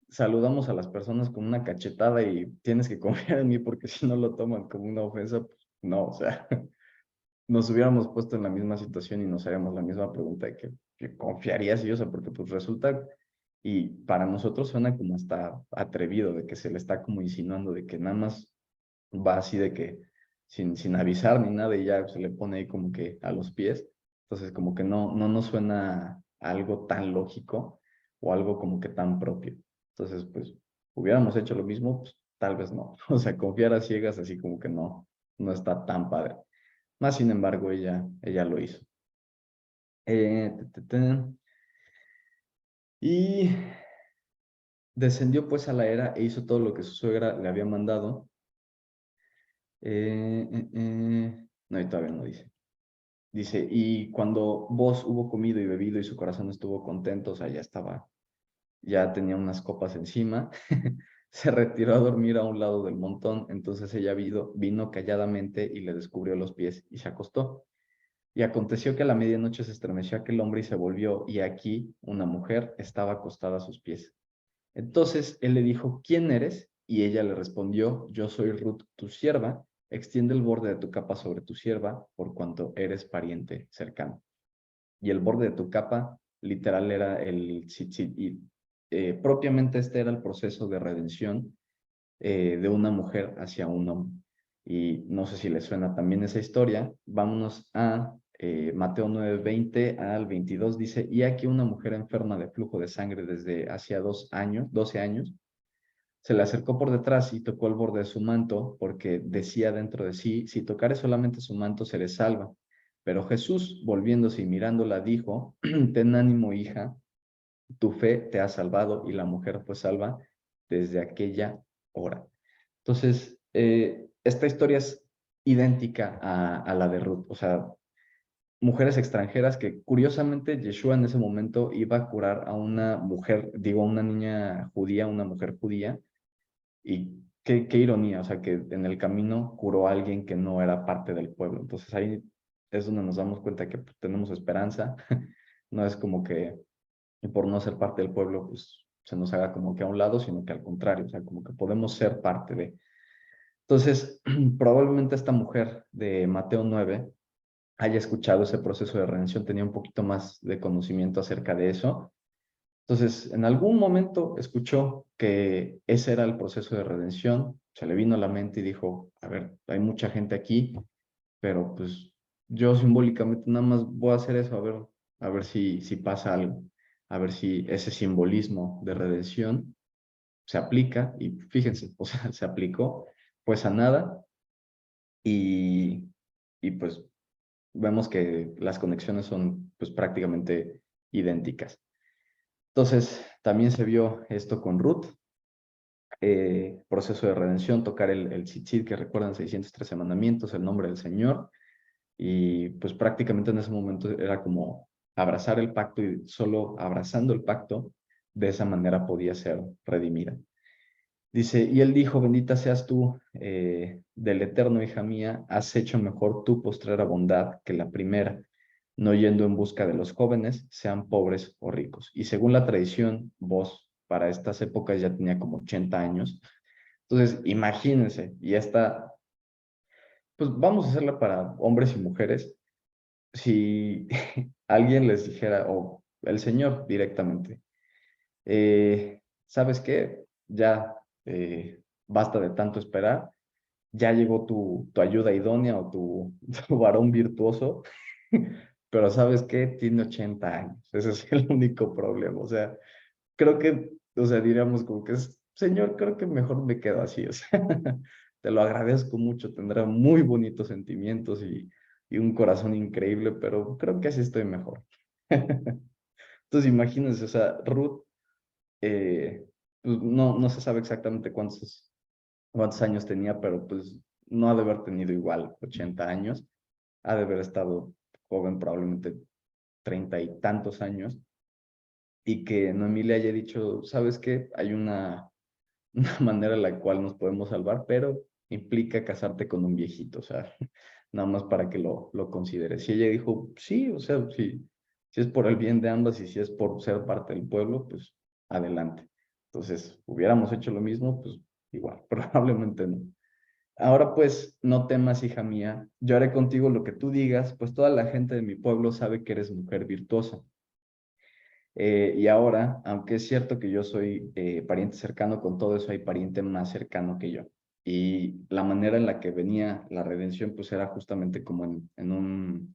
saludamos a las personas con una cachetada y tienes que confiar en mí porque si no lo toman como una ofensa, pues no, o sea, nos hubiéramos puesto en la misma situación y nos haríamos la misma pregunta de que confiarías y, o sea, porque pues resulta, y para nosotros suena como hasta atrevido, de que se le está como insinuando, de que nada más va así de que sin avisar ni nada y ya se le pone ahí como que a los pies, entonces como que no nos suena algo tan lógico o algo como que tan propio. Entonces, pues, hubiéramos hecho lo mismo, pues, tal vez no. O sea, confiar a ciegas así como que no está tan padre. Más sin embargo, ella lo hizo. Eh, te, te, te. Y descendió pues a la era e hizo todo lo que su suegra le había mandado. No, y todavía no dice. Dice, y cuando vos hubo comido y bebido y su corazón estuvo contento, o sea, ya tenía unas copas encima, Se retiró a dormir a un lado del montón, entonces ella vino calladamente y le descubrió los pies y se acostó. Y aconteció que a la medianoche se estremeció aquel hombre y se volvió, y aquí una mujer estaba acostada a sus pies. Entonces él le dijo, ¿quién eres? Y ella le respondió, yo soy Ruth, tu sierva, extiende el borde de tu capa sobre tu sierva, por cuanto eres pariente cercano. Y el borde de tu capa, literal, era el tzitzit. Y propiamente este era el proceso de redención de una mujer hacia un hombre. Y no sé si les suena también esa historia. Vámonos a Mateo 9:20 al 22. Dice, y aquí una mujer enferma de flujo de sangre desde hacía 2 años, 12 años, se le acercó por detrás y tocó el borde de su manto, porque decía dentro de sí, si tocare solamente su manto, seré salva. Pero Jesús, volviéndose y mirándola, dijo, ten ánimo, hija, tu fe te ha salvado, y la mujer fue salva desde aquella hora. Entonces, esta historia es idéntica a la de Ruth, o sea, mujeres extranjeras que curiosamente Yeshua en ese momento iba a curar a una mujer, digo, a una niña judía, una mujer judía, y qué ironía, o sea, que en el camino curó a alguien que no era parte del pueblo. Entonces ahí es donde nos damos cuenta que pues, tenemos esperanza, no es como que por no ser parte del pueblo, pues se nos haga como que a un lado, sino que al contrario, o sea, como que podemos ser parte de. Entonces, probablemente esta mujer de Mateo 9 haya escuchado ese proceso de redención, tenía un poquito más de conocimiento acerca de eso. Entonces, en algún momento escuchó que ese era el proceso de redención, se le vino a la mente y dijo, a ver, hay mucha gente aquí, pero pues yo simbólicamente nada más voy a hacer eso, a ver si pasa algo, a ver si ese simbolismo de redención se aplica, y fíjense, o sea, se aplicó, pues a nada, y, y pues vemos que las conexiones son pues prácticamente idénticas. Entonces, también se vio esto con Ruth, proceso de redención, tocar el tzitzit, que recuerdan 613 mandamientos, el nombre del Señor, y pues prácticamente en ese momento era como abrazar el pacto, y solo abrazando el pacto, de esa manera podía ser redimida. Dice, y él dijo, bendita seas tú del Eterno, hija mía, has hecho mejor tu postrera bondad que la primera, no yendo en busca de los jóvenes, sean pobres o ricos. Y según la tradición, vos para estas épocas ya tenía como 80 años. Entonces, imagínense, y esta, pues vamos a hacerla para hombres y mujeres. Si alguien les dijera, o el Señor directamente, ¿sabes qué? Ya basta de tanto esperar, ya llegó tu ayuda idónea o tu varón virtuoso, pero ¿sabes qué? Tiene 80 años, ese es el único problema, o sea, creo que, o sea, diríamos como que es, Señor, creo que mejor me quedo así, o sea, te lo agradezco mucho, tendrá muy bonitos sentimientos y un corazón increíble, pero creo que así estoy mejor. Entonces, imagínense, o sea, Ruth, pues no se sabe exactamente cuántos años tenía, pero pues no ha de haber tenido igual 80 años, ha de haber estado joven, probablemente 30 y tantos años, y que Noemí le haya dicho, ¿sabes qué? Hay una manera en la cual nos podemos salvar, pero implica casarte con un viejito, o sea, nada más para que lo consideres. Y ella dijo, sí, o sea, si es por el bien de ambas y si es por ser parte del pueblo, pues adelante. Entonces, hubiéramos hecho lo mismo, pues igual, probablemente no. Ahora pues, no temas, hija mía, yo haré contigo lo que tú digas, pues toda la gente de mi pueblo sabe que eres mujer virtuosa. Y ahora, aunque es cierto que yo soy pariente cercano, con todo eso hay pariente más cercano que yo. Y la manera en la que venía la redención, pues era justamente como en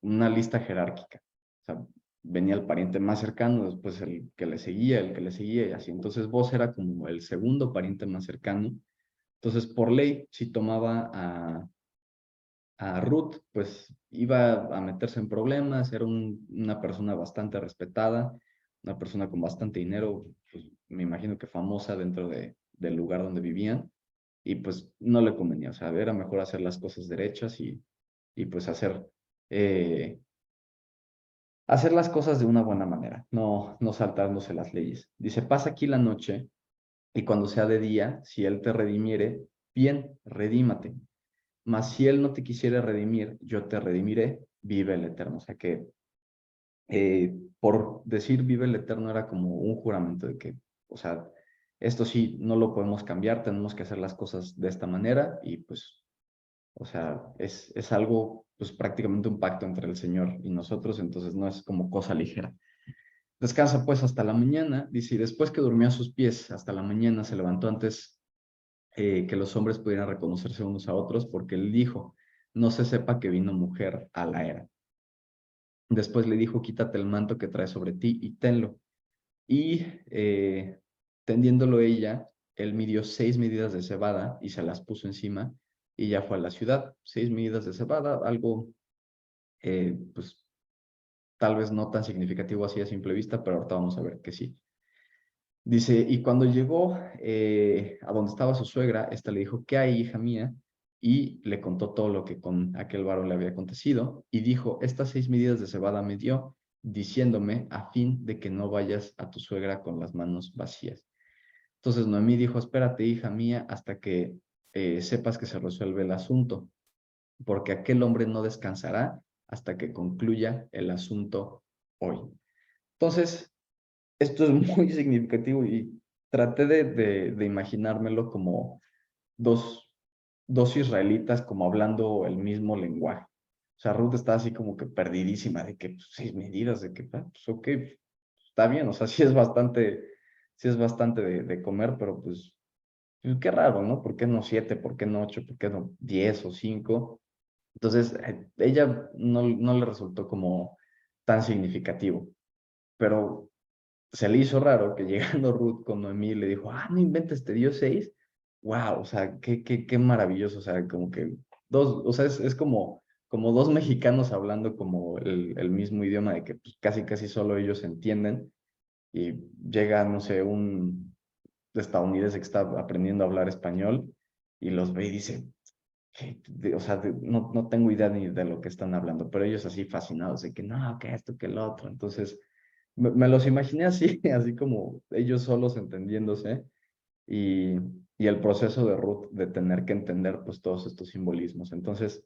una lista jerárquica. O sea, venía el pariente más cercano, después el que le seguía, el que le seguía y así. Entonces vos era como el segundo pariente más cercano. Entonces, por ley, si tomaba a Ruth, pues iba a meterse en problemas, era una persona bastante respetada, una persona con bastante dinero, pues me imagino que famosa dentro del lugar donde vivían, y pues no le convenía, o sea, era mejor hacer las cosas derechas y pues hacer las cosas de una buena manera, no saltándose las leyes. Dice, pasa aquí la noche y cuando sea de día, si él te redimiere, bien, redímate. Mas si él no te quisiere redimir, yo te redimiré, vive el Eterno. O sea que por decir vive el Eterno era como un juramento de que, o sea, esto sí, no lo podemos cambiar, tenemos que hacer las cosas de esta manera y pues, o sea, es algo, pues prácticamente un pacto entre el Señor y nosotros, entonces no es como cosa ligera. Descansa pues hasta la mañana, dice, y después que durmió a sus pies hasta la mañana, se levantó antes que los hombres pudieran reconocerse unos a otros, porque él dijo, no se sepa que vino mujer a la era. Después le dijo, quítate el manto que traes sobre ti y tenlo. Y tendiéndolo ella, él midió 6 medidas de cebada y se las puso encima y ya fue a la ciudad. 6 medidas de cebada, algo pues tal vez no tan significativo así a simple vista, pero ahorita vamos a ver que sí. Dice, y cuando llegó a donde estaba su suegra, esta le dijo, ¿qué hay, hija mía? Y le contó todo lo que con aquel varón le había acontecido, y dijo, estas 6 medidas de cebada me dio, diciéndome, a fin de que no vayas a tu suegra con las manos vacías. Entonces Noemí dijo, espérate, hija mía, hasta que sepas que se resuelve el asunto, porque aquel hombre no descansará hasta que concluya el asunto hoy. Entonces, esto es muy significativo y traté de imaginármelo como dos, dos israelitas como hablando el mismo lenguaje. O sea, Ruth está así como que perdidísima de que pues, 6 medidas, de que, pues ok, está bien, o sea, sí es bastante de comer, pero pues, qué raro, ¿no? ¿Por qué no 7? ¿Por qué no 8? ¿Por qué no 10 o 5? Entonces, ella no le resultó como tan significativo, pero se le hizo raro que llegando Ruth con Noemí le dijo, no inventes, te dio 6. Wow, o sea, qué maravilloso, o sea, como que dos, o sea, es como dos mexicanos hablando como el mismo idioma de que pues, casi solo ellos entienden y llega, no sé, un estadounidense que está aprendiendo a hablar español y los ve y dice, o sea, no tengo idea ni de lo que están hablando, pero ellos así fascinados de que no, que esto, que el otro. Entonces, me los imaginé así, así como ellos solos entendiéndose y, y el proceso de Ruth de tener que entender pues todos estos simbolismos. Entonces,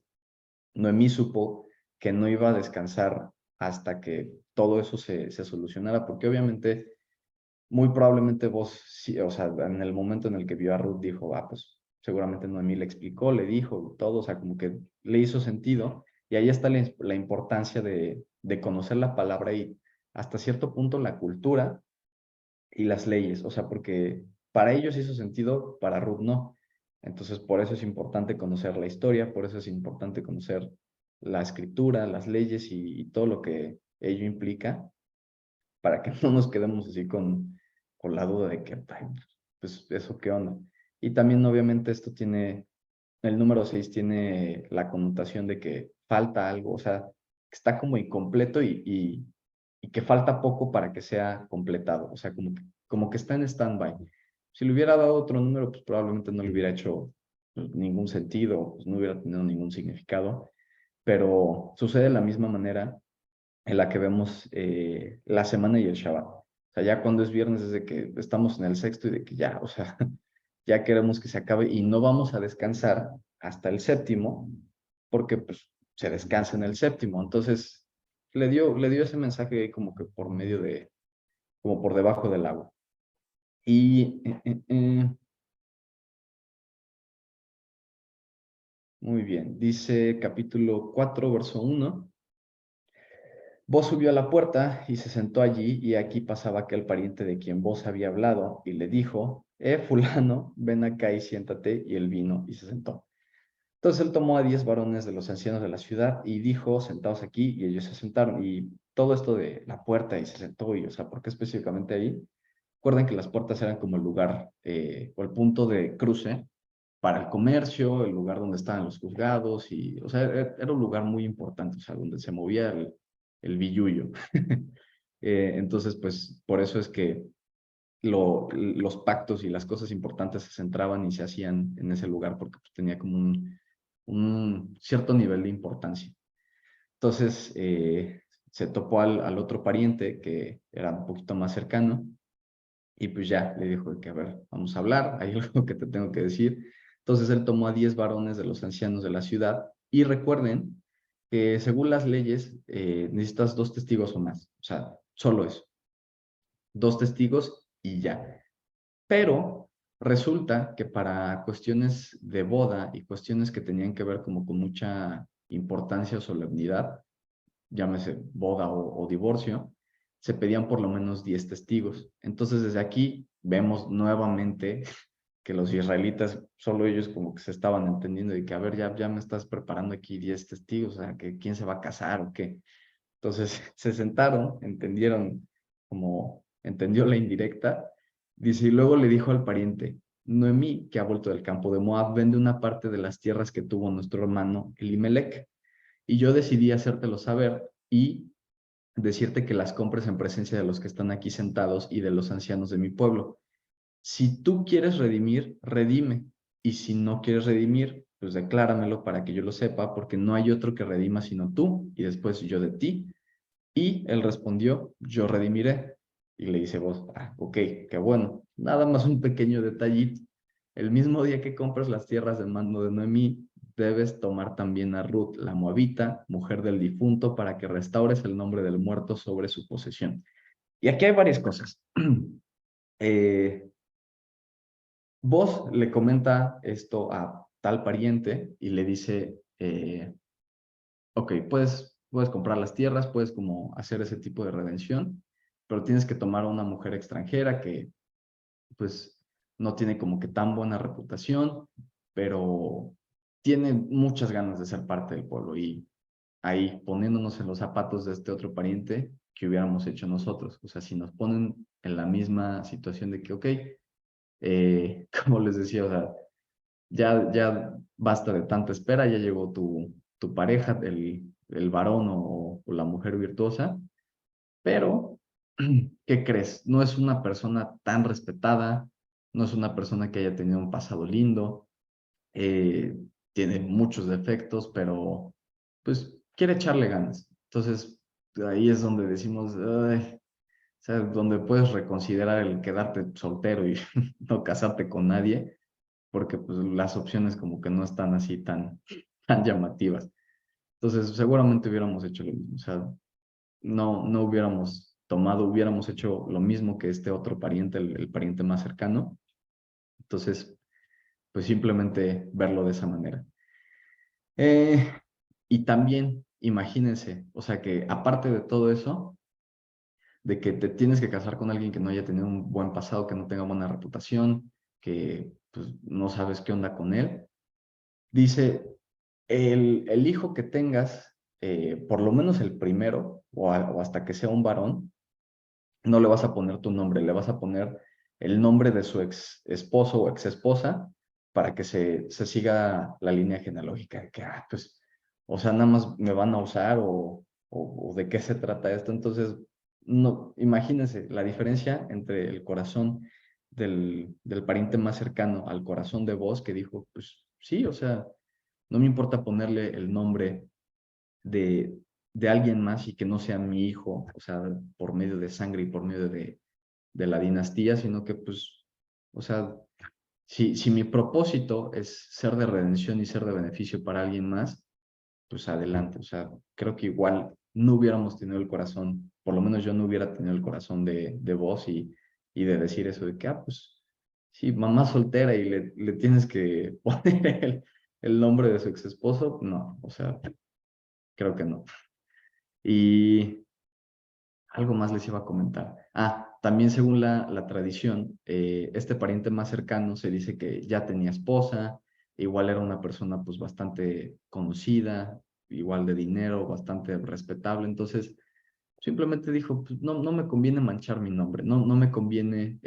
Noemí supo que no iba a descansar hasta que todo eso se solucionara, porque obviamente, muy probablemente vos, sí, o sea, en el momento en el que vio a Ruth, dijo, pues seguramente Noemí le explicó, le dijo todo, o sea, como que le hizo sentido, y ahí está la importancia de conocer la palabra y hasta cierto punto la cultura y las leyes, o sea, porque para ellos hizo sentido, para Ruth no. Entonces, por eso es importante conocer la historia, por eso es importante conocer la escritura, las leyes y todo lo que ello implica, para que no nos quedemos así con la duda de que, ay, pues, eso qué onda. Y también, obviamente, esto tiene, el número 6 tiene la connotación de que falta algo, o sea, que está como incompleto y que falta poco para que sea completado, o sea, como que está en stand-by. Si le hubiera dado otro número, pues probablemente no le hubiera hecho pues, ningún sentido, pues, no hubiera tenido ningún significado, pero sucede de la misma manera en la que vemos la semana y el Shabbat. O sea, ya cuando es viernes es de que estamos en el sexto y de que ya, o sea, ya queremos que se acabe y no vamos a descansar hasta el séptimo, porque pues se descansa en el séptimo. Entonces, le dio ese mensaje como que por medio como por debajo del agua. Y, muy bien, dice capítulo 4 verso 1. Vos subió a la puerta y se sentó allí, y aquí pasaba aquel pariente de quien vos había hablado, y le dijo, fulano, ven acá y siéntate, y él vino y se sentó. Entonces él tomó a 10 varones de los ancianos de la ciudad y dijo, sentaos aquí, y ellos se sentaron. Y todo esto de la puerta y se sentó, y o sea, ¿por qué específicamente ahí? Recuerden que las puertas eran como el lugar o el punto de cruce para el comercio, el lugar donde estaban los juzgados, y, o sea, era un lugar muy importante, o sea, donde se movía el billullo. Entonces, pues, por eso es que los pactos y las cosas importantes se centraban y se hacían en ese lugar, porque pues, tenía como un cierto nivel de importancia. Entonces, se topó al otro pariente que era un poquito más cercano Y pues ya le dijo que, a ver, vamos a hablar, hay algo que te tengo que decir. Entonces él tomó a 10 varones de los ancianos de la ciudad y recuerden que según las leyes necesitas 2 testigos o más, o sea, solo eso, 2 testigos y ya. Pero resulta que para cuestiones de boda y cuestiones que tenían que ver como con mucha importancia o solemnidad, llámese boda o divorcio, se pedían por lo menos 10 testigos. Entonces, desde aquí vemos nuevamente que los israelitas, solo ellos como que se estaban entendiendo de que, a ver, ya me estás preparando aquí 10 testigos, o sea, que quién se va a casar o qué. Entonces, se sentaron, entendieron como, entendió la indirecta, dice, y luego le dijo al pariente, Noemí, que ha vuelto del campo de Moab, vende una parte de las tierras que tuvo nuestro hermano Elimelech y yo decidí hacértelo saber y decirte que las compres en presencia de los que están aquí sentados y de los ancianos de mi pueblo. Si tú quieres redimir, redime. Y si no quieres redimir, pues decláramelo para que yo lo sepa, porque no hay otro que redima sino tú, y después yo de ti. Y él respondió, yo redimiré. Y le dice vos, ok, qué bueno. Nada más un pequeño detallito. El mismo día que compras las tierras de mando de Noemí, debes tomar también a Ruth, la moabita, mujer del difunto, para que restaures el nombre del muerto sobre su posesión. Y aquí hay varias cosas. Vos le comenta esto a tal pariente y le dice, ok, puedes comprar las tierras, puedes como hacer ese tipo de redención, pero tienes que tomar a una mujer extranjera que pues no tiene como que tan buena reputación, pero tiene muchas ganas de ser parte del pueblo y ahí poniéndonos en los zapatos de este otro pariente que hubiéramos hecho nosotros. O sea, si nos ponen en la misma situación de que, ok, como les decía, o sea, ya basta de tanta espera, ya llegó tu pareja, el varón o la mujer virtuosa, pero, ¿qué crees? No es una persona tan respetada, no es una persona que haya tenido un pasado lindo, eh, tiene muchos defectos, pero pues quiere echarle ganas. Entonces, ahí es donde decimos, ay, o sea, donde puedes reconsiderar el quedarte soltero y no casarte con nadie, porque pues las opciones como que no están así tan llamativas. Entonces, seguramente hubiéramos hecho lo mismo, o sea, no hubiéramos tomado, hubiéramos hecho lo mismo que este otro pariente, el pariente más cercano. Entonces, pues simplemente verlo de esa manera. Eh, y también, imagínense, o sea que aparte de todo eso, de que te tienes que casar con alguien que no haya tenido un buen pasado, que no tenga buena reputación, que pues no sabes qué onda con él, dice, el hijo que tengas, por lo menos el primero, o hasta que sea un varón, no le vas a poner tu nombre, le vas a poner el nombre de su ex esposo o ex esposa para que se siga la línea genealógica. Que, pues, o sea, nada más me van a usar o de qué se trata esto. Entonces, no, imagínense la diferencia entre el corazón del pariente más cercano al corazón de vos que dijo, pues sí, o sea, no me importa ponerle el nombre de, de alguien más y que no sea mi hijo, o sea, por medio de sangre y por medio de la dinastía, sino que pues, o sea, si mi propósito es ser de redención y ser de beneficio para alguien más, pues adelante, o sea, creo que igual no hubiéramos tenido el corazón, por lo menos yo no hubiera tenido el corazón de vos y de decir eso de que, pues, sí, mamá soltera y le tienes que poner el nombre de su ex esposo, no, o sea, creo que no. Y algo más les iba a comentar. También según la tradición, este pariente más cercano se dice que ya tenía esposa, igual era una persona pues bastante conocida, igual de dinero, bastante respetable. Entonces, simplemente dijo, pues no me conviene manchar mi nombre, no me conviene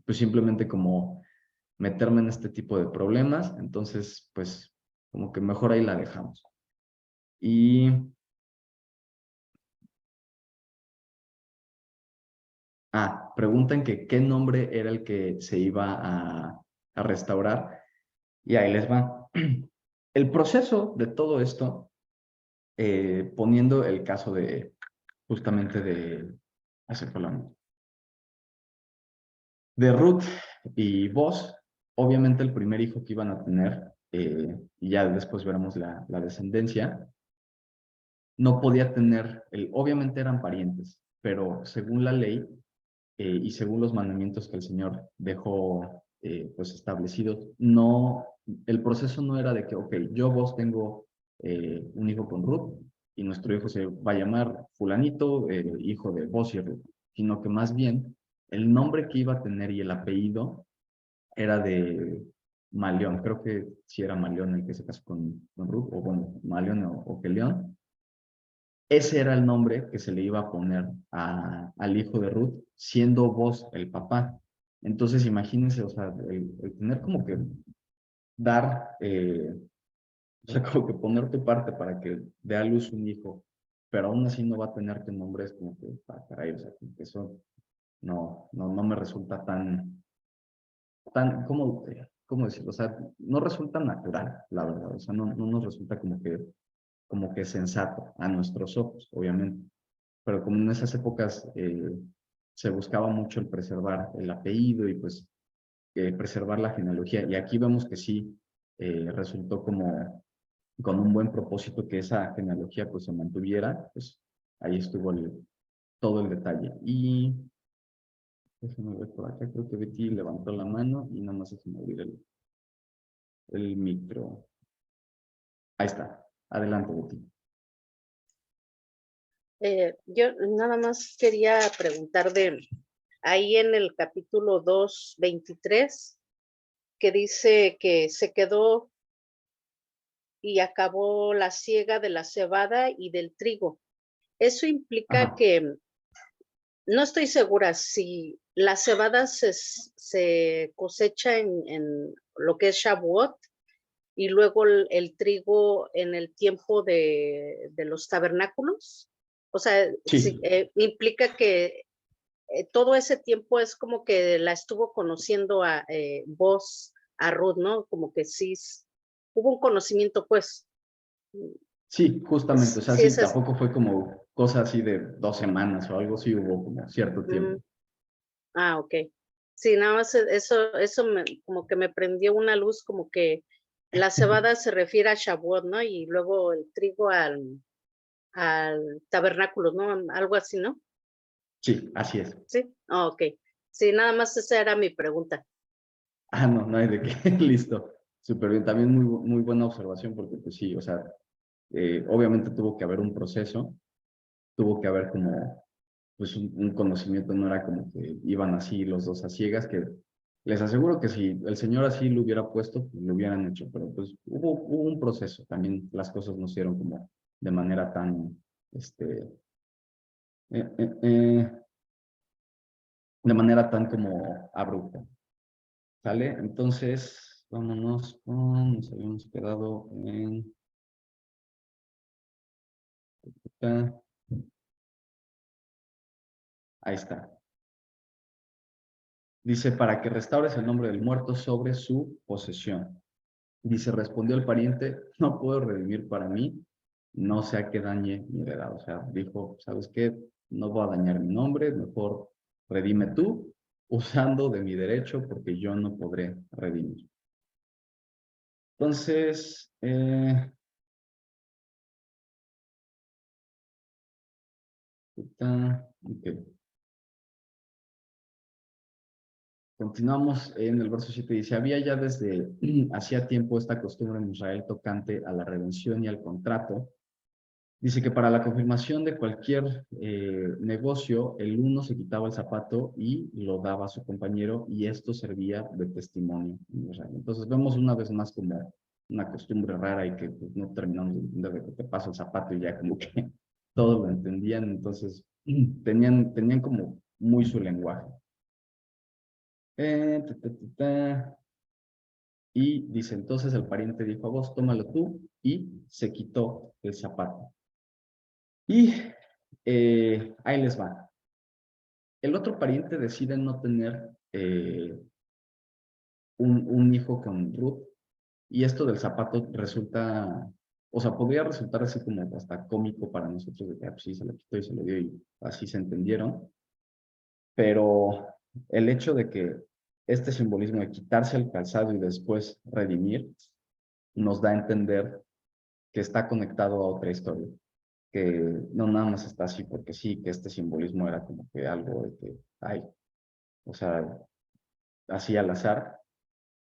pues simplemente como meterme en este tipo de problemas. Entonces, pues como que mejor ahí la dejamos. Y preguntan que qué nombre era el que se iba a restaurar y ahí les va. El proceso de todo esto, poniendo el caso de justamente de hacer De Ruth y Boz, obviamente el primer hijo que iban a tener, y ya después veremos la descendencia, no podía tener, obviamente eran parientes, pero según la ley y según los mandamientos que el Señor dejó pues establecidos, no, el proceso no era de que, ok, yo vos tengo un hijo con Ruth y nuestro hijo se va a llamar fulanito, hijo de vos y Ruth, sino que más bien el nombre que iba a tener y el apellido era de Malión, creo que sí era Malión el que se casó con Ruth, o bueno, Malión o Kelión. Ese era el nombre que se le iba a poner al hijo de Ruth, siendo vos el papá. Entonces, imagínense, o sea, el tener como que dar, o sea, como que poner tu parte para que dé a luz un hijo, pero aún así no va a tener tu nombre, es como que, caray, o sea, como que eso no me resulta ¿cómo decirlo? O sea, no resulta natural, la verdad, o sea, no nos resulta como que sensato a nuestros ojos, obviamente. Pero como en esas épocas se buscaba mucho el preservar el apellido y pues preservar la genealogía. Y aquí vemos que sí resultó como con un buen propósito que esa genealogía pues se mantuviera, pues ahí estuvo todo el detalle. Y déjame ver por acá, creo que Betty levantó la mano y nada más se me olvidó el micro. Ahí está. Adelante, Betty. Yo nada más quería preguntar ahí en el capítulo 2:23, que dice que se quedó y acabó la siega de la cebada y del trigo. Eso implica Ajá. que, no estoy segura si la cebada se cosecha en lo que es Shavuot y luego el trigo en el tiempo de los tabernáculos. O sea, Sí, implica que todo ese tiempo es como que la estuvo conociendo a vos, a Ruth, ¿no? Como que sí, hubo un conocimiento, pues. sí, justamente. O sea, Sí, sí, es. tampoco fue como cosa así de 2 semanas o algo, sí hubo como cierto tiempo. Ok. Sí, nada más eso como que me prendió una luz, como que la cebada se refiere a Shavuot, ¿no? Y luego el trigo al tabernáculo, ¿no? Algo así, ¿no? Sí, así es. Sí. Ok. Sí, nada más esa era mi pregunta. Ah, no, no hay de qué. Listo. Súper bien. También muy buena observación porque, pues sí, o sea, obviamente tuvo que haber un proceso, tuvo que haber como, pues un conocimiento, no era como que iban así los dos a ciegas, que les aseguro que si el señor así lo hubiera puesto, pues lo hubieran hecho, pero pues hubo un proceso. También las cosas no se dieron como de manera tan, eh, eh, eh, de manera tan como abrupta. ¿Sale? Entonces, vámonos con, nos habíamos quedado en, ahí está. Dice, para que restaures el nombre del muerto sobre su posesión. Dice, respondió el pariente, no puedo redimir para mí, no sea que dañe mi heredad. O sea, dijo, ¿sabes qué? No voy a dañar mi nombre, mejor redime tú, usando de mi derecho, porque yo no podré redimir. Entonces, okay. Continuamos en el verso 7, dice, había ya desde hacía tiempo esta costumbre en Israel tocante a la redención y al contrato. Dice que para la confirmación de cualquier negocio, el uno se quitaba el zapato y lo daba a su compañero y esto servía de testimonio en Israel. Entonces vemos una vez más como una costumbre rara y que pues, no terminamos de entender de que te paso el zapato y ya como que todos lo entendían. Entonces tenían como muy su lenguaje. Eh, ta, ta, ta, ta. Y dice, entonces el pariente dijo a vos, tómalo tú, y se quitó el zapato. Y ahí les va. El otro pariente decide no tener un hijo con Ruth, y esto del zapato resulta, o sea, podría resultar así como hasta cómico para nosotros, de que pues, sí, se lo quitó y se lo dio, y así se entendieron, pero el hecho de que este simbolismo de quitarse el calzado y después redimir, nos da a entender que está conectado a otra historia, que no nada más está así porque sí, que este simbolismo era como que algo de que, ay, o sea, así al azar,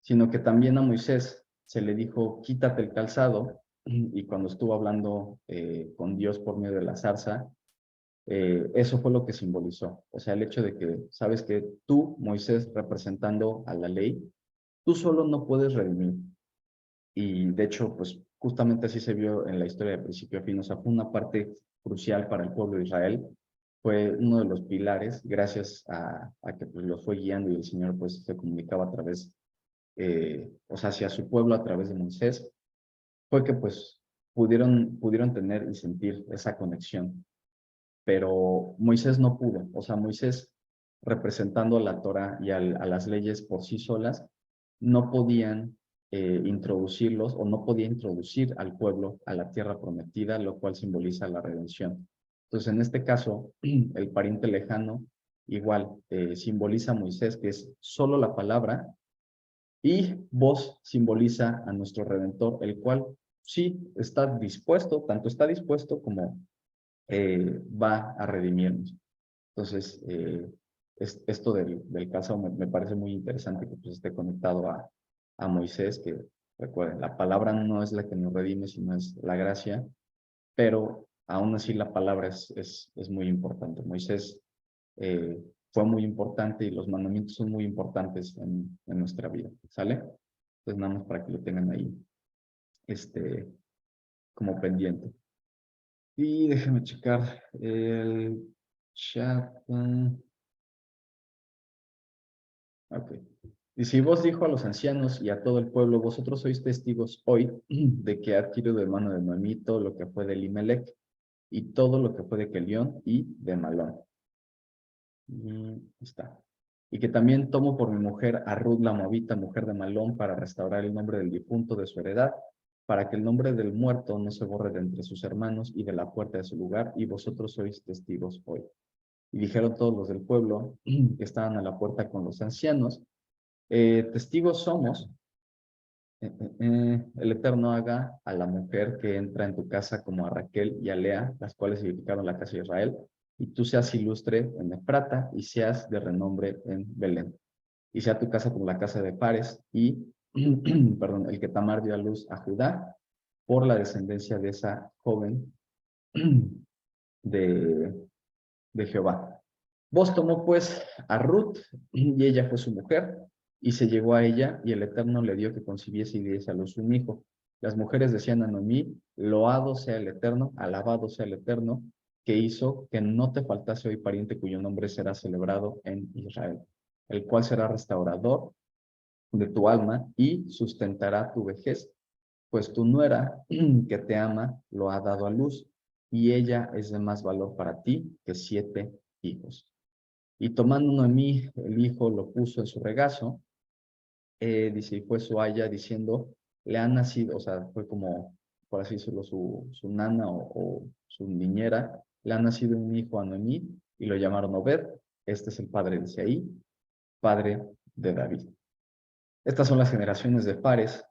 sino que también a Moisés se le dijo, quítate el calzado, y cuando estuvo hablando con Dios por medio de la zarza, eso fue lo que simbolizó. O sea, el hecho de que, sabes que tú, Moisés, representando a la ley, tú solo no puedes redimir. Y de hecho, pues justamente así se vio en la historia de principio a fin. O sea, fue una parte crucial para el pueblo de Israel. Fue uno de los pilares, gracias a que pues, los fue guiando y el Señor pues se comunicaba a través, o sea, hacia su pueblo a través de Moisés, fue que pues pudieron tener y sentir esa conexión. Pero Moisés no pudo. O sea, Moisés, representando a la Torah y a las leyes por sí solas, no podían introducirlos o no podía introducir al pueblo a la tierra prometida, lo cual simboliza la redención. Entonces, en este caso, el pariente lejano igual simboliza a Moisés, que es solo la palabra, y voz simboliza a nuestro Redentor, el cual sí está dispuesto, tanto está dispuesto como va a redimirnos. Entonces, esto del caso me parece muy interesante que pues, esté conectado a Moisés, que recuerden, la palabra no es la que nos redime, sino es la gracia, pero aún así la palabra es muy importante. Moisés fue muy importante y los mandamientos son muy importantes en nuestra vida, ¿sale? Entonces, nada más para que lo tengan ahí como pendiente. Y déjame checar el chat. Ok. Y si vos dijo a los ancianos y a todo el pueblo, vosotros sois testigos hoy de que ha adquirido de mano de Noemí todo lo que fue de Elimelech y todo lo que fue de Kelión y de Malón. Está. Y que también tomo por mi mujer a Ruth la Moabita, mujer de Malón, para restaurar el nombre del difunto de su heredad, para que el nombre del muerto no se borre de entre sus hermanos y de la puerta de su lugar, y vosotros sois testigos hoy. Y dijeron todos los del pueblo que estaban a la puerta con los ancianos, testigos somos, el Eterno haga a la mujer que entra en tu casa como a Raquel y a Lea, las cuales edificaron la casa de Israel, y tú seas ilustre en Efrata y seas de renombre en Belén. Y sea tu casa como la casa de Fares y, perdón, el que Tamar dio a luz a Judá por la descendencia de esa joven de, de Jehová. Vos tomó pues a Ruth y ella fue su mujer y se llegó a ella y el Eterno le dio que concibiese y diese a luz un hijo. Las mujeres decían a Noemí, loado sea el Eterno, alabado sea el Eterno, que hizo que no te faltase hoy pariente cuyo nombre será celebrado en Israel, el cual será restaurador de tu alma y sustentará tu vejez, pues tu nuera que te ama lo ha dado a luz y ella es de más valor para ti que 7 hijos. Y tomando Noemí el hijo lo puso en su regazo, dice, y fue su haya diciendo, le ha nacido, o sea, fue como, por así decirlo, su nana o su niñera, le ha nacido un hijo a Noemí y lo llamaron Obed. Este es el padre de Isaí, padre de David. Estas son las generaciones de Fares.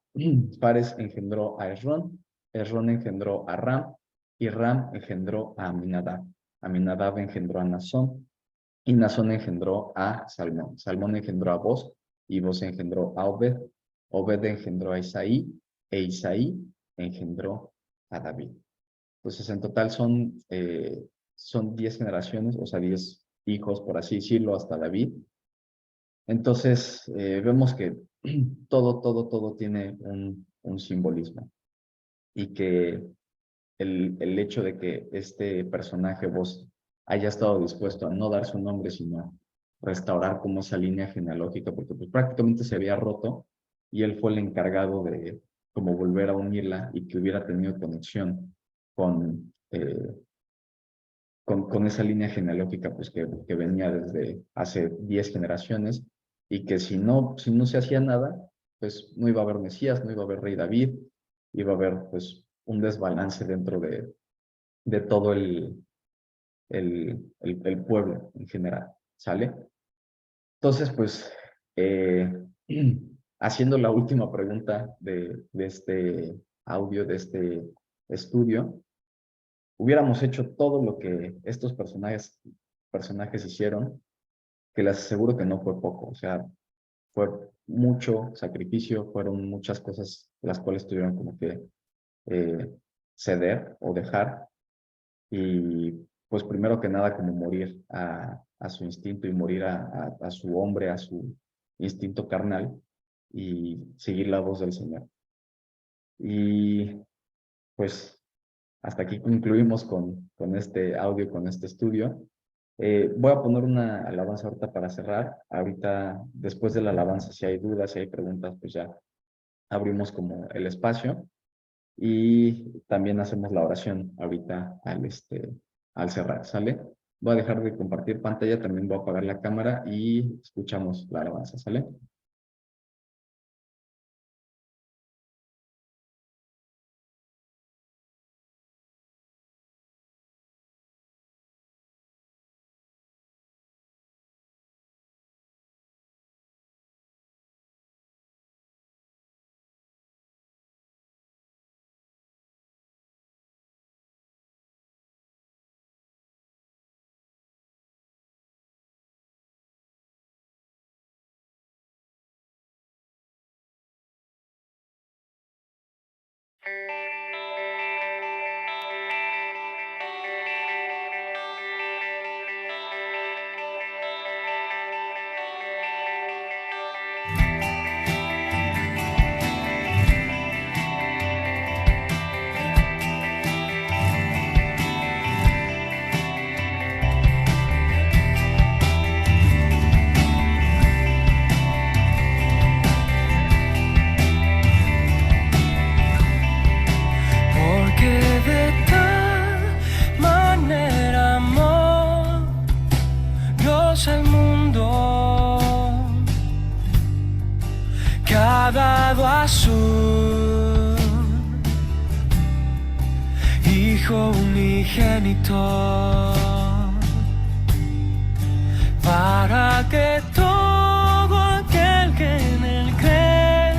Fares engendró a Esrón, Esrón engendró a Ram, y Ram engendró a Aminadab. Aminadab engendró a Nazón, y Nazón engendró a Salmón. Salmón engendró a Boz, y Boz engendró a Obed. Obed engendró a Isaí, e Isaí engendró a David. Entonces, en total son 10 generaciones, o sea, 10 hijos, por así decirlo, hasta David. Entonces, vemos que todo tiene un simbolismo y que el hecho de que este personaje vos haya estado dispuesto a no dar su nombre, sino restaurar como esa línea genealógica, porque pues, prácticamente se había roto y él fue el encargado de como volver a unirla y que hubiera tenido conexión con, con esa línea genealógica pues, que venía desde hace 10 generaciones y que si no se hacía nada, pues no iba a haber Mesías, no iba a haber Rey David, iba a haber pues un desbalance dentro de todo el pueblo en general, ¿sale? Entonces, pues, haciendo la última pregunta de este audio, de este estudio, hubiéramos hecho todo lo que estos personajes hicieron, que les aseguro que no fue poco. O sea, fue mucho sacrificio, fueron muchas cosas las cuales tuvieron como que ceder o dejar. Y pues primero que nada como morir a su instinto y morir a su hombre, a su instinto carnal y seguir la voz del Señor. Y pues hasta aquí concluimos con este audio, con este estudio. Voy a poner una alabanza ahorita para cerrar. Ahorita, después de la alabanza, si hay dudas, si hay preguntas, pues ya abrimos como el espacio. Y también hacemos la oración ahorita al cerrar, ¿sale? Voy a dejar de compartir pantalla, también voy a apagar la cámara y escuchamos la alabanza, ¿sale? Al mundo que ha dado a su Hijo unigénito para que todo aquel que en él cree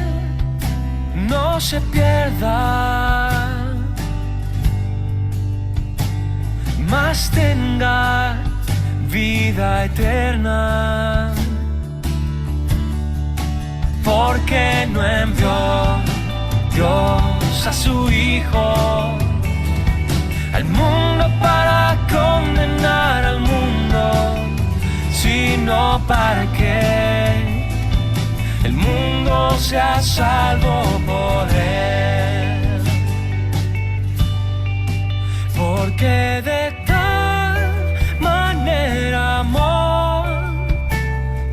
no se pierda, mas tenga vida eterna, porque no envió Dios a su Hijo al mundo para condenar al mundo, sino para que el mundo sea salvo por él. Porque de amor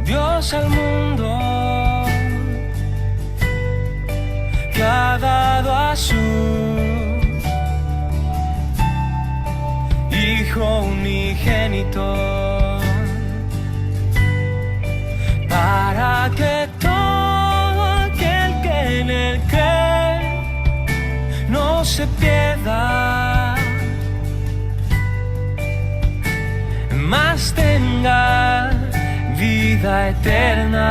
Dios al mundo que ha dado a su Hijo unigénito para que todo aquel que en él cree no se pierda, mas tenga vida eterna,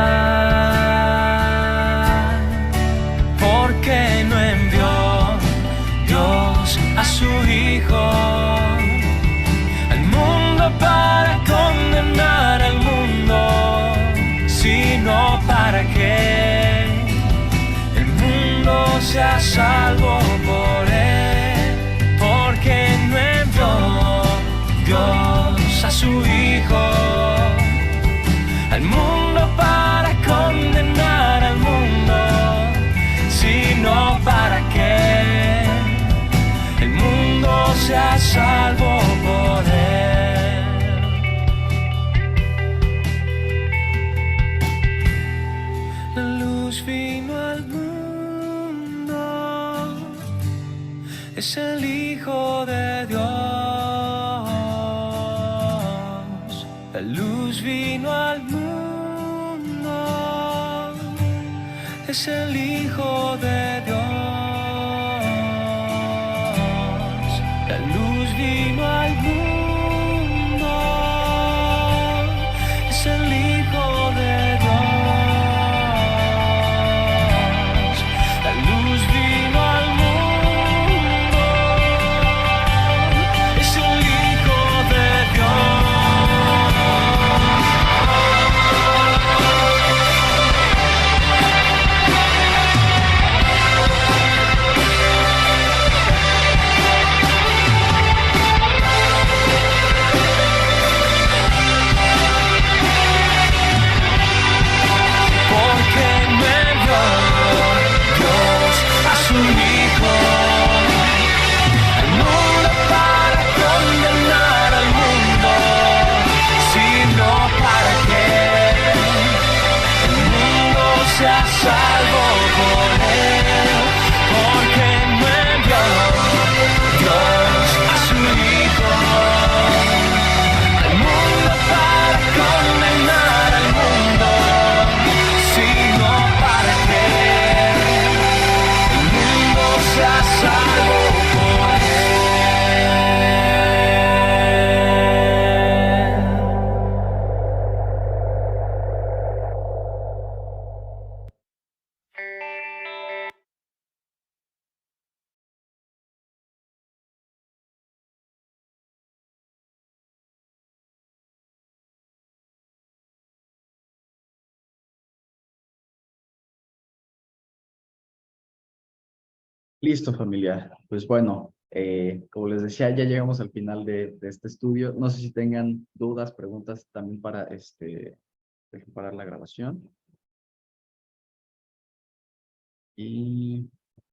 porque no envió Dios a su Hijo al mundo para condenar al mundo, sino para que el mundo sea salvo por él, porque no envió Dios a su Hijo al mundo para condenar al mundo, sino para que el mundo sea salvo por él. La luz vino al mundo, es el Hijo de Dios. La luz vino al mundo, es el Hijo de Dios. La luz vino al mundo, es el Hijo de Listo, familia. Pues bueno, como les decía, ya llegamos al final de este estudio. No sé si tengan dudas, preguntas también para dejen parar la grabación. Y